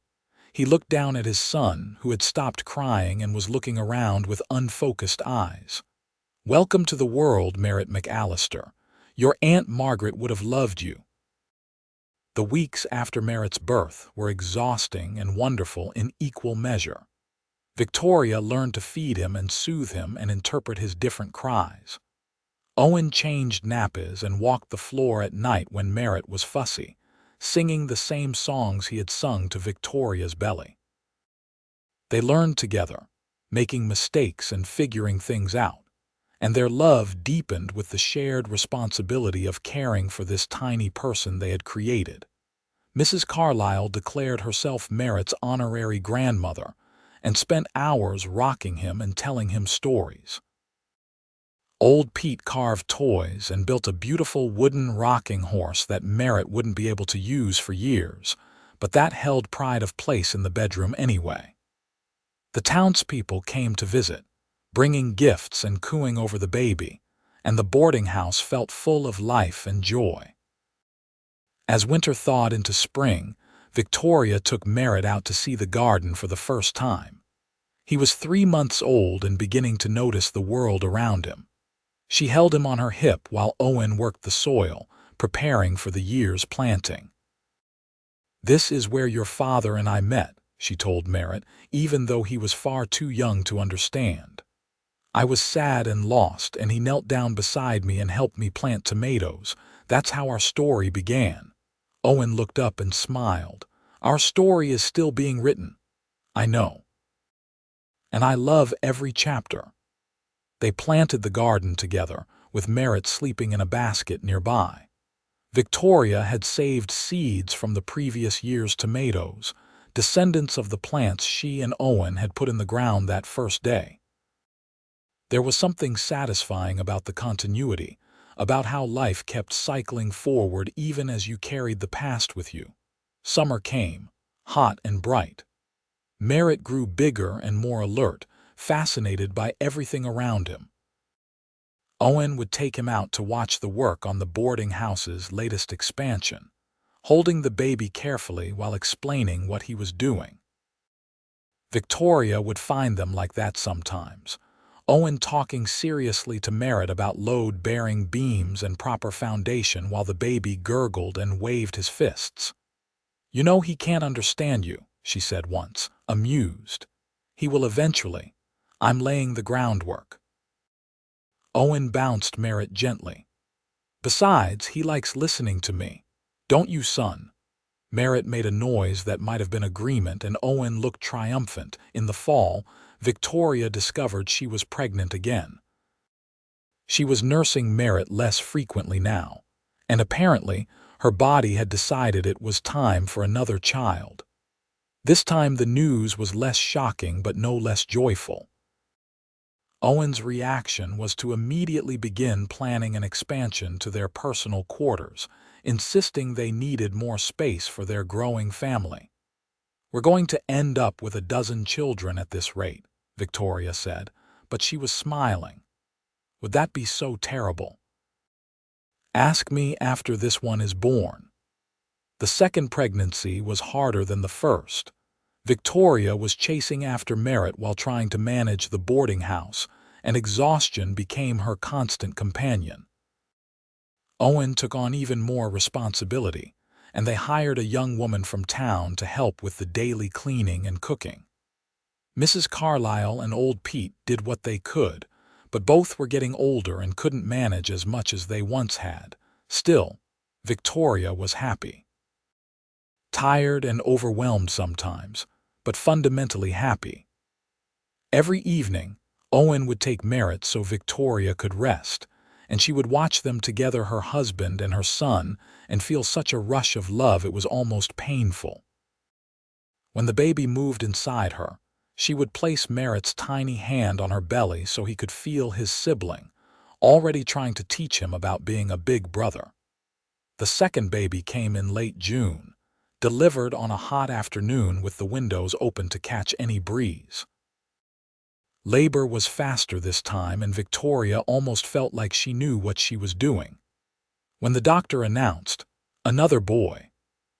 He looked down at his son, who had stopped crying and was looking around with unfocused eyes. "Welcome to the world, Merritt McAllister. Your Aunt Margaret would have loved you." The weeks after Merritt's birth were exhausting and wonderful in equal measure. Victoria learned to feed him and soothe him and interpret his different cries. Owen changed nappies and walked the floor at night when Merritt was fussy, singing the same songs he had sung to Victoria's belly. They learned together, making mistakes and figuring things out, and their love deepened with the shared responsibility of caring for this tiny person they had created. Mrs. Carlyle declared herself Merritt's honorary grandmother and spent hours rocking him and telling him stories. Old Pete carved toys and built a beautiful wooden rocking horse that Merritt wouldn't be able to use for years, but that held pride of place in the bedroom anyway. The townspeople came to visit, bringing gifts and cooing over the baby, and the boarding house felt full of life and joy. As winter thawed into spring, Victoria took Merritt out to see the garden for the first time. He was 3 months old and beginning to notice the world around him. She held him on her hip while Owen worked the soil, preparing for the year's planting. "This is where your father and I met," she told Merritt, even though he was far too young to understand. "I was sad and lost, and he knelt down beside me and helped me plant tomatoes. That's how our story began." Owen looked up and smiled. "Our story is still being written." "I know. And I love every chapter." They planted the garden together, with Merritt sleeping in a basket nearby. Victoria had saved seeds from the previous year's tomatoes, descendants of the plants she and Owen had put in the ground that first day. There was something satisfying about the continuity, about how life kept cycling forward even as you carried the past with you. Summer came, hot and bright. Merritt grew bigger and more alert, fascinated by everything around him. Owen would take him out to watch the work on the boarding house's latest expansion, holding the baby carefully while explaining what he was doing. Victoria would find them like that sometimes, Owen talking seriously to Merritt about load-bearing beams and proper foundation while the baby gurgled and waved his fists. "You know he can't understand you," she said once, amused. "He will eventually. I'm laying the groundwork." Owen bounced Merritt gently. "Besides, he likes listening to me. Don't you, son?" Merritt made a noise that might have been agreement, and Owen looked triumphant. In the fall, Victoria discovered she was pregnant again. She was nursing Merritt less frequently now, and apparently her body had decided it was time for another child. This time the news was less shocking but no less joyful. Owen's reaction was to immediately begin planning an expansion to their personal quarters, insisting they needed more space for their growing family. "We're going to end up with a dozen children at this rate," Victoria said, but she was smiling. "Would that be so terrible?" "Ask me after this one is born." The second pregnancy was harder than the first. Victoria was chasing after Merritt while trying to manage the boarding house, and exhaustion became her constant companion. Owen took on even more responsibility, and they hired a young woman from town to help with the daily cleaning and cooking. Mrs. Carlyle and old Pete did what they could, but both were getting older and couldn't manage as much as they once had. Still, Victoria was happy. Tired and overwhelmed sometimes, but fundamentally happy. Every evening, Owen would take Merritt so Victoria could rest, and she would watch them together, her husband and her son, and feel such a rush of love it was almost painful. When the baby moved inside her, she would place Merritt's tiny hand on her belly so he could feel his sibling, already trying to teach him about being a big brother. The second baby came in late June, delivered on a hot afternoon with the windows open to catch any breeze. Labor was faster this time, and Victoria almost felt like she knew what she was doing. When the doctor announced, "Another boy,"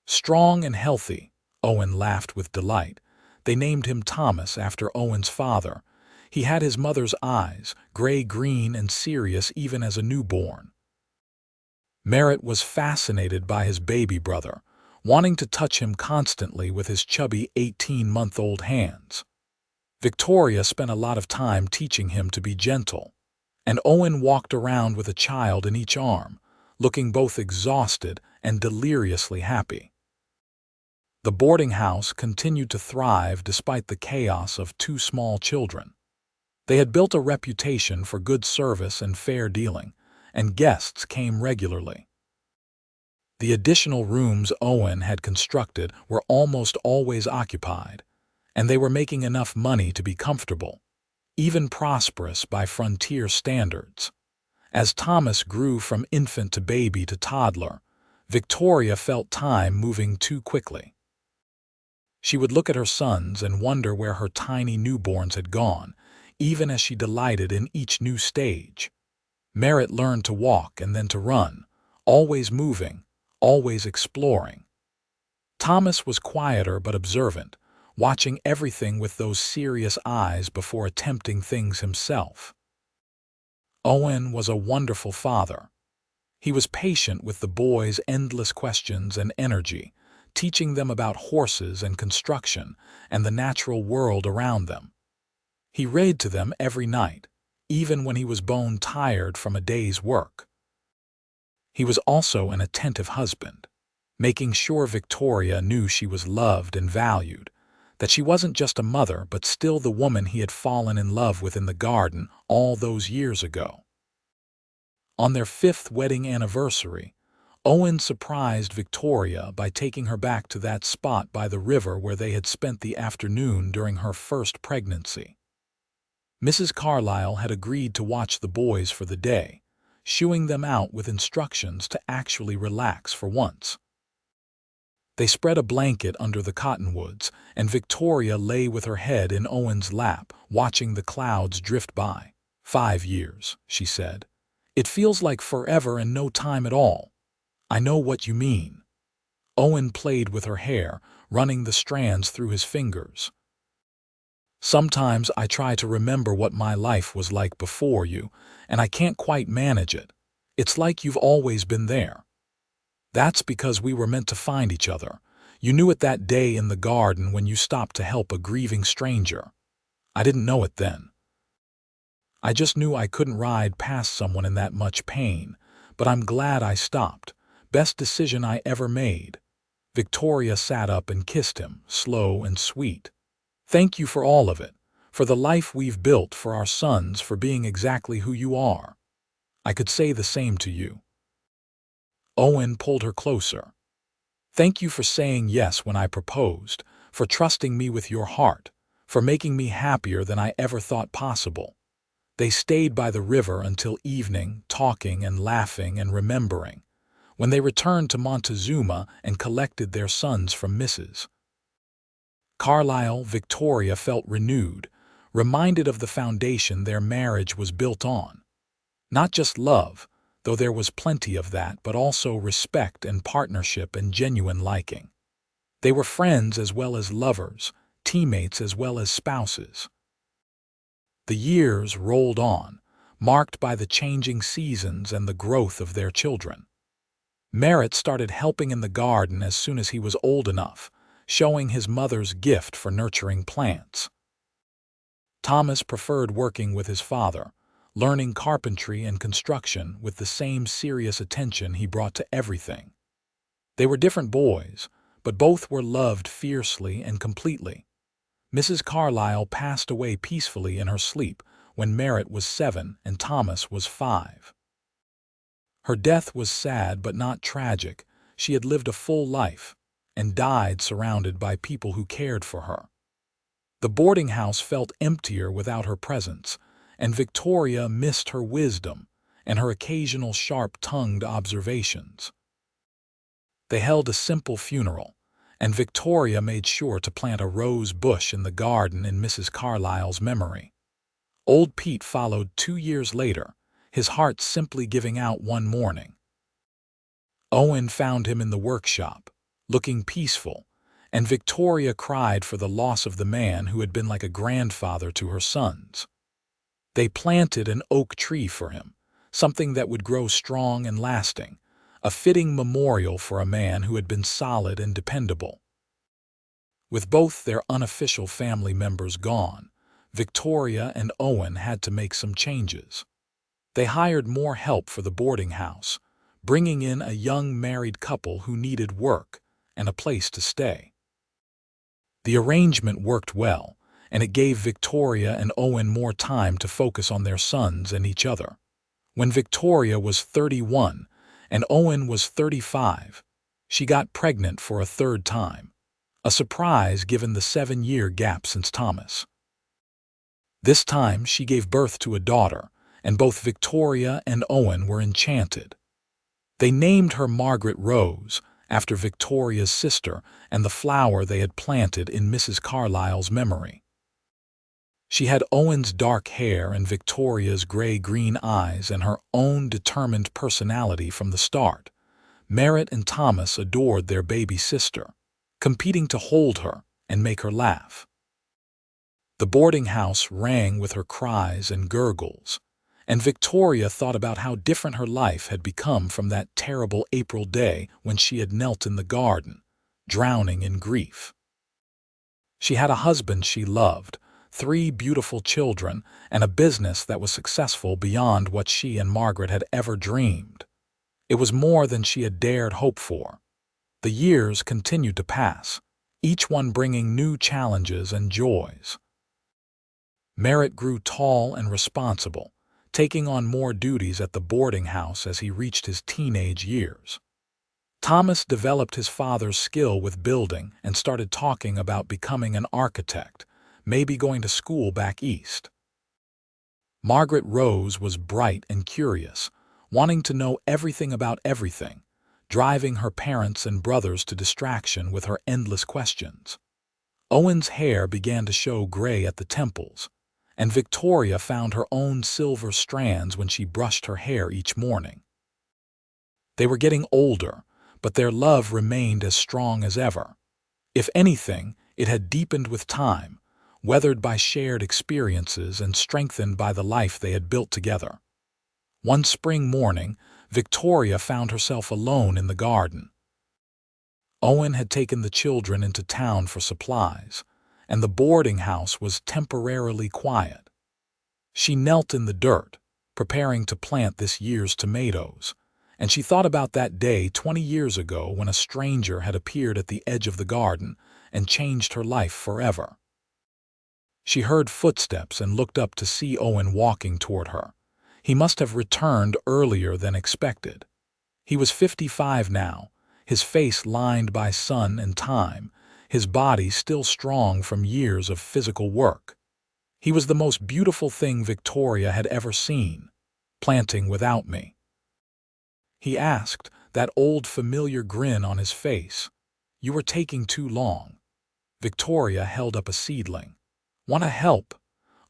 strong and healthy, Owen laughed with delight. They named him Thomas after Owen's father. He had his mother's eyes, gray-green and serious even as a newborn. Merritt was fascinated by his baby brother, wanting to touch him constantly with his chubby 18-month-old hands. Victoria spent a lot of time teaching him to be gentle, and Owen walked around with a child in each arm, looking both exhausted and deliriously happy. The boarding house continued to thrive despite the chaos of two small children. They had built a reputation for good service and fair dealing, and guests came regularly. The additional rooms Owen had constructed were almost always occupied, and they were making enough money to be comfortable, even prosperous by frontier standards. As Thomas grew from infant to baby to toddler, Victoria felt time moving too quickly. She would look at her sons and wonder where her tiny newborns had gone, even as she delighted in each new stage. Merritt learned to walk and then to run, always moving, always exploring. Thomas was quieter but observant, watching everything with those serious eyes before attempting things himself. Owen was a wonderful father. He was patient with the boys' endless questions and energy, teaching them about horses and construction and the natural world around them. He read to them every night, even when he was bone tired from a day's work. He was also an attentive husband, making sure Victoria knew she was loved and valued, that she wasn't just a mother but still the woman he had fallen in love with in the garden all those years ago. On their 5th wedding anniversary, Owen surprised Victoria by taking her back to that spot by the river where they had spent the afternoon during her first pregnancy. Mrs. Carlyle had agreed to watch the boys for the day, shooing them out with instructions to actually relax for once. They spread a blanket under the cottonwoods, and Victoria lay with her head in Owen's lap, watching the clouds drift by. 5 years, she said. It feels like forever and no time at all. I know what you mean. Owen played with her hair, running the strands through his fingers. Sometimes I try to remember what my life was like before you, and I can't quite manage it. It's like you've always been there. That's because we were meant to find each other. You knew it that day in the garden when you stopped to help a grieving stranger. I didn't know it then. I just knew I couldn't ride past someone in that much pain, but I'm glad I stopped. Best decision I ever made. Victoria sat up and kissed him, slow and sweet. Thank you for all of it, for the life we've built for our sons, for being exactly who you are. I could say the same to you. Owen pulled her closer. Thank you for saying yes when I proposed, for trusting me with your heart, for making me happier than I ever thought possible. They stayed by the river until evening, talking and laughing and remembering, when they returned to Montezuma and collected their sons from Mrs. Carlyle. Victoria felt renewed, reminded of the foundation their marriage was built on. Not just love, though there was plenty of that, but also respect and partnership and genuine liking. They were friends as well as lovers, teammates as well as spouses. The years rolled on, marked by the changing seasons and the growth of their children. Merritt started helping in the garden as soon as he was old enough, showing his mother's gift for nurturing plants. Thomas preferred working with his father, learning carpentry and construction with the same serious attention he brought to everything. They were different boys, but both were loved fiercely and completely. Mrs. Carlyle passed away peacefully in her sleep when Merritt was 7 and Thomas was 5. Her death was sad but not tragic. She had lived a full life and died surrounded by people who cared for her. The boarding house felt emptier without her presence, and Victoria missed her wisdom and her occasional sharp-tongued observations. They held a simple funeral, and Victoria made sure to plant a rose bush in the garden in Mrs. Carlyle's memory. Old Pete followed 2 years later, his heart simply giving out one morning. Owen found him in the workshop, looking peaceful, and Victoria cried for the loss of the man who had been like a grandfather to her sons. They planted an oak tree for him, something that would grow strong and lasting, a fitting memorial for a man who had been solid and dependable. With both their unofficial family members gone, Victoria and Owen had to make some changes. They hired more help for the boarding house, bringing in a young married couple who needed work and a place to stay. The arrangement worked well, and it gave Victoria and Owen more time to focus on their sons and each other. When Victoria was 31 and Owen was 35, she got pregnant for a third time, a surprise given the 7-year gap since Thomas. This time she gave birth to a daughter, and both Victoria and Owen were enchanted. They named her Margaret Rose, after Victoria's sister and the flower they had planted in Mrs. Carlyle's memory. She had Owen's dark hair and Victoria's gray-green eyes and her own determined personality from the start. Merritt and Thomas adored their baby sister, competing to hold her and make her laugh. The boarding house rang with her cries and gurgles, and Victoria thought about how different her life had become from that terrible April day when she had knelt in the garden, drowning in grief. She had a husband she loved, 3 beautiful children, and a business that was successful beyond what she and Margaret had ever dreamed. It was more than she had dared hope for. The years continued to pass, each one bringing new challenges and joys. Merritt grew tall and responsible, taking on more duties at the boarding house as he reached his teenage years. Thomas developed his father's skill with building and started talking about becoming an architect, maybe going to school back east. Margaret Rose was bright and curious, wanting to know everything about everything, driving her parents and brothers to distraction with her endless questions. Owen's hair began to show gray at the temples, and Victoria found her own silver strands when she brushed her hair each morning. They were getting older, but their love remained as strong as ever. If anything, it had deepened with time, weathered by shared experiences and strengthened by the life they had built together. One spring morning, Victoria found herself alone in the garden. Owen had taken the children into town for supplies, and the boarding house was temporarily quiet. She knelt in the dirt, preparing to plant this year's tomatoes, and she thought about that day 20 years ago when a stranger had appeared at the edge of the garden and changed her life forever. She heard footsteps and looked up to see Owen walking toward her. He must have returned earlier than expected. He was 55 now, his face lined by sun and time, his body still strong from years of physical work. He was the most beautiful thing Victoria had ever seen, planting without me. He asked, that old familiar grin on his face. "You were taking too long." Victoria held up a seedling. "Want to help?"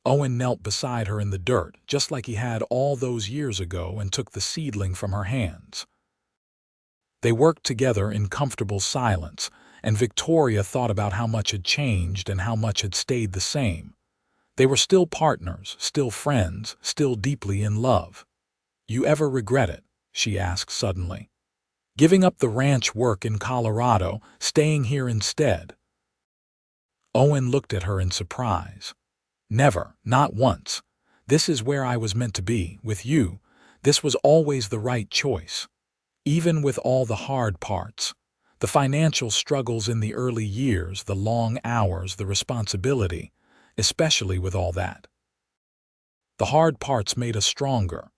Owen knelt beside her in the dirt, just like he had all those years ago, and took the seedling from her hands. They worked together in comfortable silence, and Victoria thought about how much had changed and how much had stayed the same. They were still partners, still friends, still deeply in love. "You ever regret it?" she asked suddenly. "Giving up the ranch work in Colorado, staying here instead?" Owen looked at her in surprise. "Never, not once. This is where I was meant to be, with you. This was always the right choice. Even with all the hard parts, the financial struggles in the early years, the long hours, the responsibility, especially with all that. The hard parts made us stronger."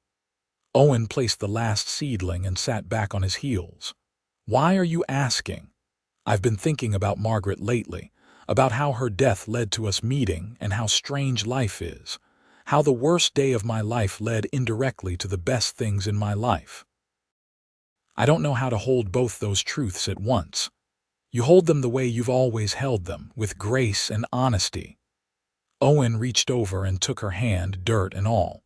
Owen placed the last seedling and sat back on his heels. "Why are you asking?" "I've been thinking about Margaret lately, about how her death led to us meeting and how strange life is, how the worst day of my life led indirectly to the best things in my life. I don't know how to hold both those truths at once. You hold them the way you've always held them, with grace and honesty." Owen reached over and took her hand, dirt and all.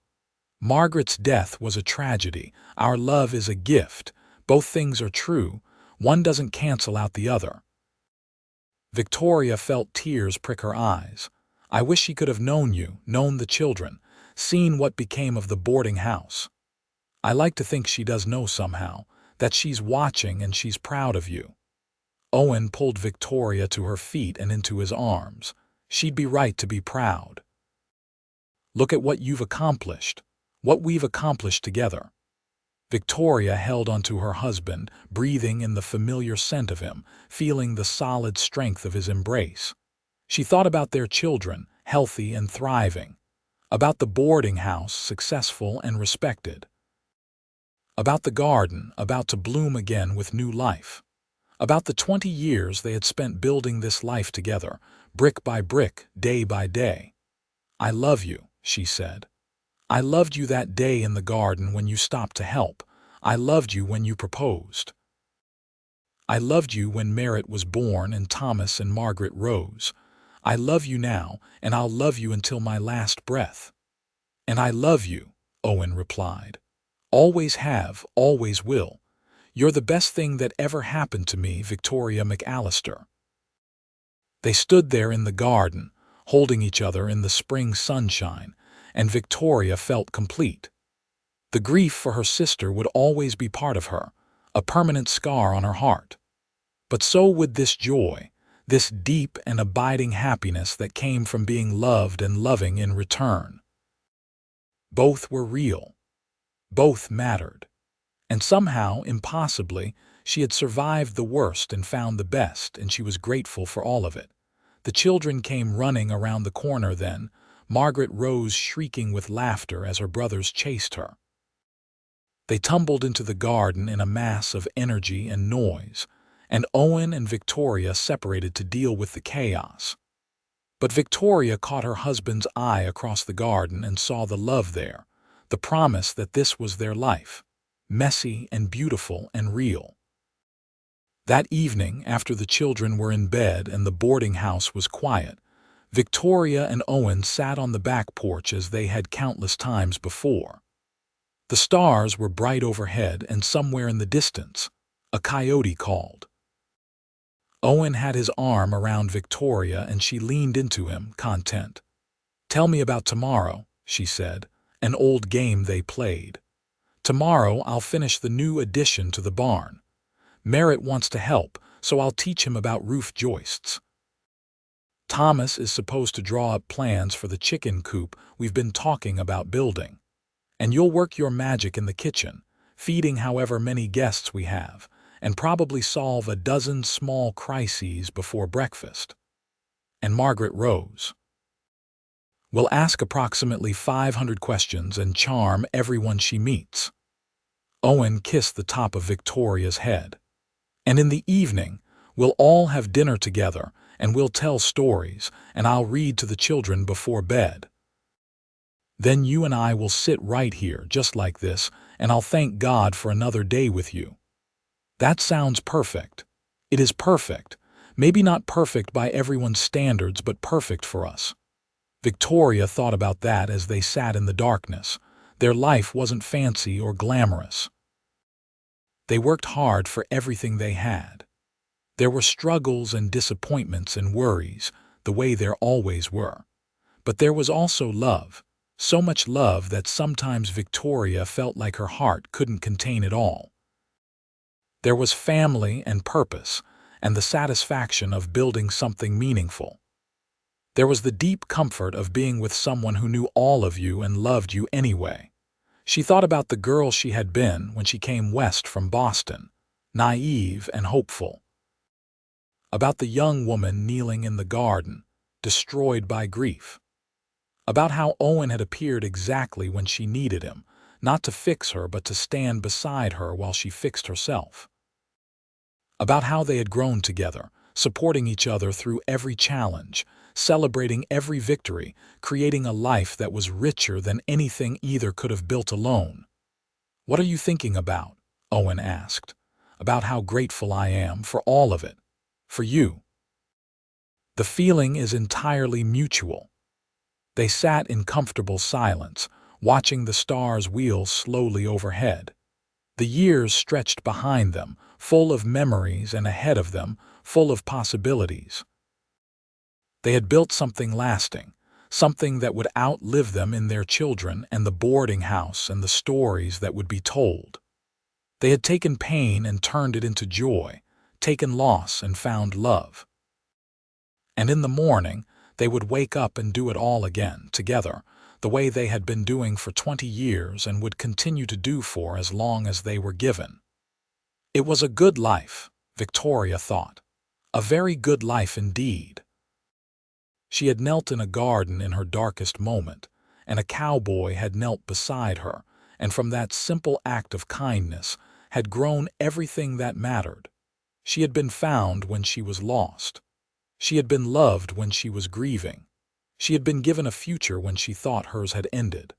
"Margaret's death was a tragedy. Our love is a gift. Both things are true. One doesn't cancel out the other." Victoria felt tears prick her eyes. "I wish she could have known you, known the children, seen what became of the boarding house. I like to think she does know somehow, that she's watching and she's proud of you." Owen pulled Victoria to her feet and into his arms. "She'd be right to be proud. Look at what you've accomplished, what we've accomplished together." Victoria held onto her husband, breathing in the familiar scent of him, feeling the solid strength of his embrace. She thought about their children, healthy and thriving, about the boarding house, successful and respected, about the garden, about to bloom again with new life, about the 20 years they had spent building this life together, brick by brick, day by day. "I love you," she said. "I loved you that day in the garden when you stopped to help. I loved you when you proposed. I loved you when Merritt was born and Thomas and Margaret Rose. I love you now, and I'll love you until my last breath." "And I love you," Owen replied. "Always have, always will. You're the best thing that ever happened to me, Victoria McAllister." They stood there in the garden, holding each other in the spring sunshine, and Victoria felt complete. The grief for her sister would always be part of her, a permanent scar on her heart. But so would this joy, this deep and abiding happiness that came from being loved and loving in return. Both were real. Both mattered. And somehow, impossibly, she had survived the worst and found the best, and she was grateful for all of it. The children came running around the corner then, Margaret Rose shrieking with laughter as her brothers chased her. They tumbled into the garden in a mass of energy and noise, and Owen and Victoria separated to deal with the chaos. But Victoria caught her husband's eye across the garden and saw the love there, the promise that this was their life, messy and beautiful and real. That evening, after the children were in bed and the boarding house was quiet, Victoria and Owen sat on the back porch as they had countless times before. The stars were bright overhead, and somewhere in the distance, a coyote called. Owen had his arm around Victoria and she leaned into him, content. "Tell me about tomorrow," she said, "an old game they played. Tomorrow I'll finish the new addition to the barn. Merritt wants to help, so I'll teach him about roof joists. Thomas is supposed to draw up plans for the chicken coop we've been talking about building. And you'll work your magic in the kitchen, feeding however many guests we have, and probably solve a dozen small crises before breakfast." And Margaret rose. "We'll ask approximately 500 questions and charm everyone she meets." Owen kissed the top of Victoria's head. "And in the evening, we'll all have dinner together, and we'll tell stories, and I'll read to the children before bed. Then you and I will sit right here, just like this, and I'll thank God for another day with you." That sounds perfect. It is perfect. Maybe not perfect by everyone's standards, but perfect for us. Victoria thought about that as they sat in the darkness. Their life wasn't fancy or glamorous. They worked hard for everything they had. There were struggles and disappointments and worries, the way there always were. But there was also love, so much love that sometimes Victoria felt like her heart couldn't contain it all. There was family and purpose, and the satisfaction of building something meaningful. There was the deep comfort of being with someone who knew all of you and loved you anyway. She thought about the girl she had been when she came west from Boston, naive and hopeful. About the young woman kneeling in the garden, destroyed by grief. About how Owen had appeared exactly when she needed him, not to fix her but to stand beside her while she fixed herself. About how they had grown together, supporting each other through every challenge, celebrating every victory, creating a life that was richer than anything either could have built alone. "What are you thinking about?" Owen asked. "About how grateful I am for all of it. For you." "The feeling is entirely mutual." They sat in comfortable silence, watching the stars wheel slowly overhead. The years stretched behind them, full of memories, and ahead of them, full of possibilities. They had built something lasting, something that would outlive them in their children and the boarding house and the stories that would be told. They had taken pain and turned it into joy, taken loss and found love. And in the morning, they would wake up and do it all again, together, the way they had been doing for 20 years and would continue to do for as long as they were given. It was a good life, Victoria thought. A very good life indeed. She had knelt in a garden in her darkest moment, and a cowboy had knelt beside her, and from that simple act of kindness had grown everything that mattered. She had been found when she was lost. She had been loved when she was grieving. She had been given a future when she thought hers had ended.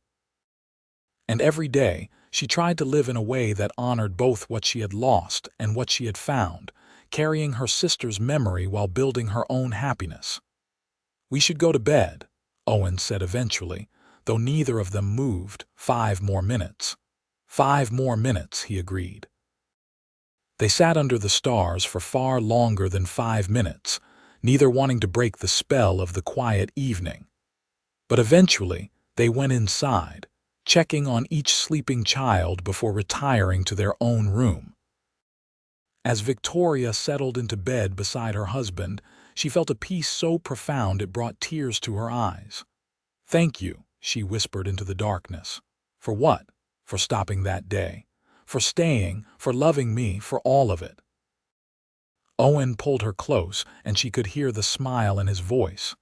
And every day, she tried to live in a way that honored both what she had lost and what she had found, carrying her sister's memory while building her own happiness. "We should go to bed," Owen said eventually, though neither of them moved. 5 more minutes. 5 more minutes, he agreed. They sat under the stars for far longer than 5 minutes, neither wanting to break the spell of the quiet evening. But eventually, they went inside, checking on each sleeping child before retiring to their own room. As Victoria settled into bed beside her husband, she felt a peace so profound it brought tears to her eyes. "Thank you," she whispered into the darkness. "For what? For stopping that day. For staying, for loving me, for all of it." Owen pulled her close, and she could hear the smile in his voice.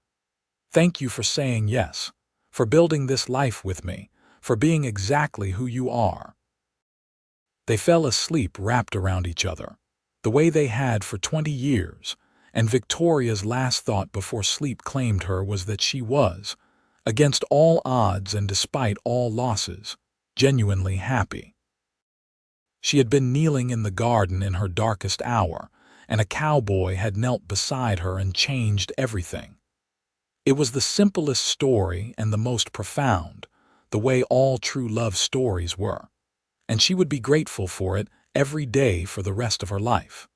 "Thank you for saying yes, for building this life with me, for being exactly who you are." They fell asleep wrapped around each other, the way they had for 20 years, and Victoria's last thought before sleep claimed her was that she was, against all odds and despite all losses, genuinely happy. She had been kneeling in the garden in her darkest hour, and a cowboy had knelt beside her and changed everything. It was the simplest story and the most profound, the way all true love stories were, and she would be grateful for it every day for the rest of her life.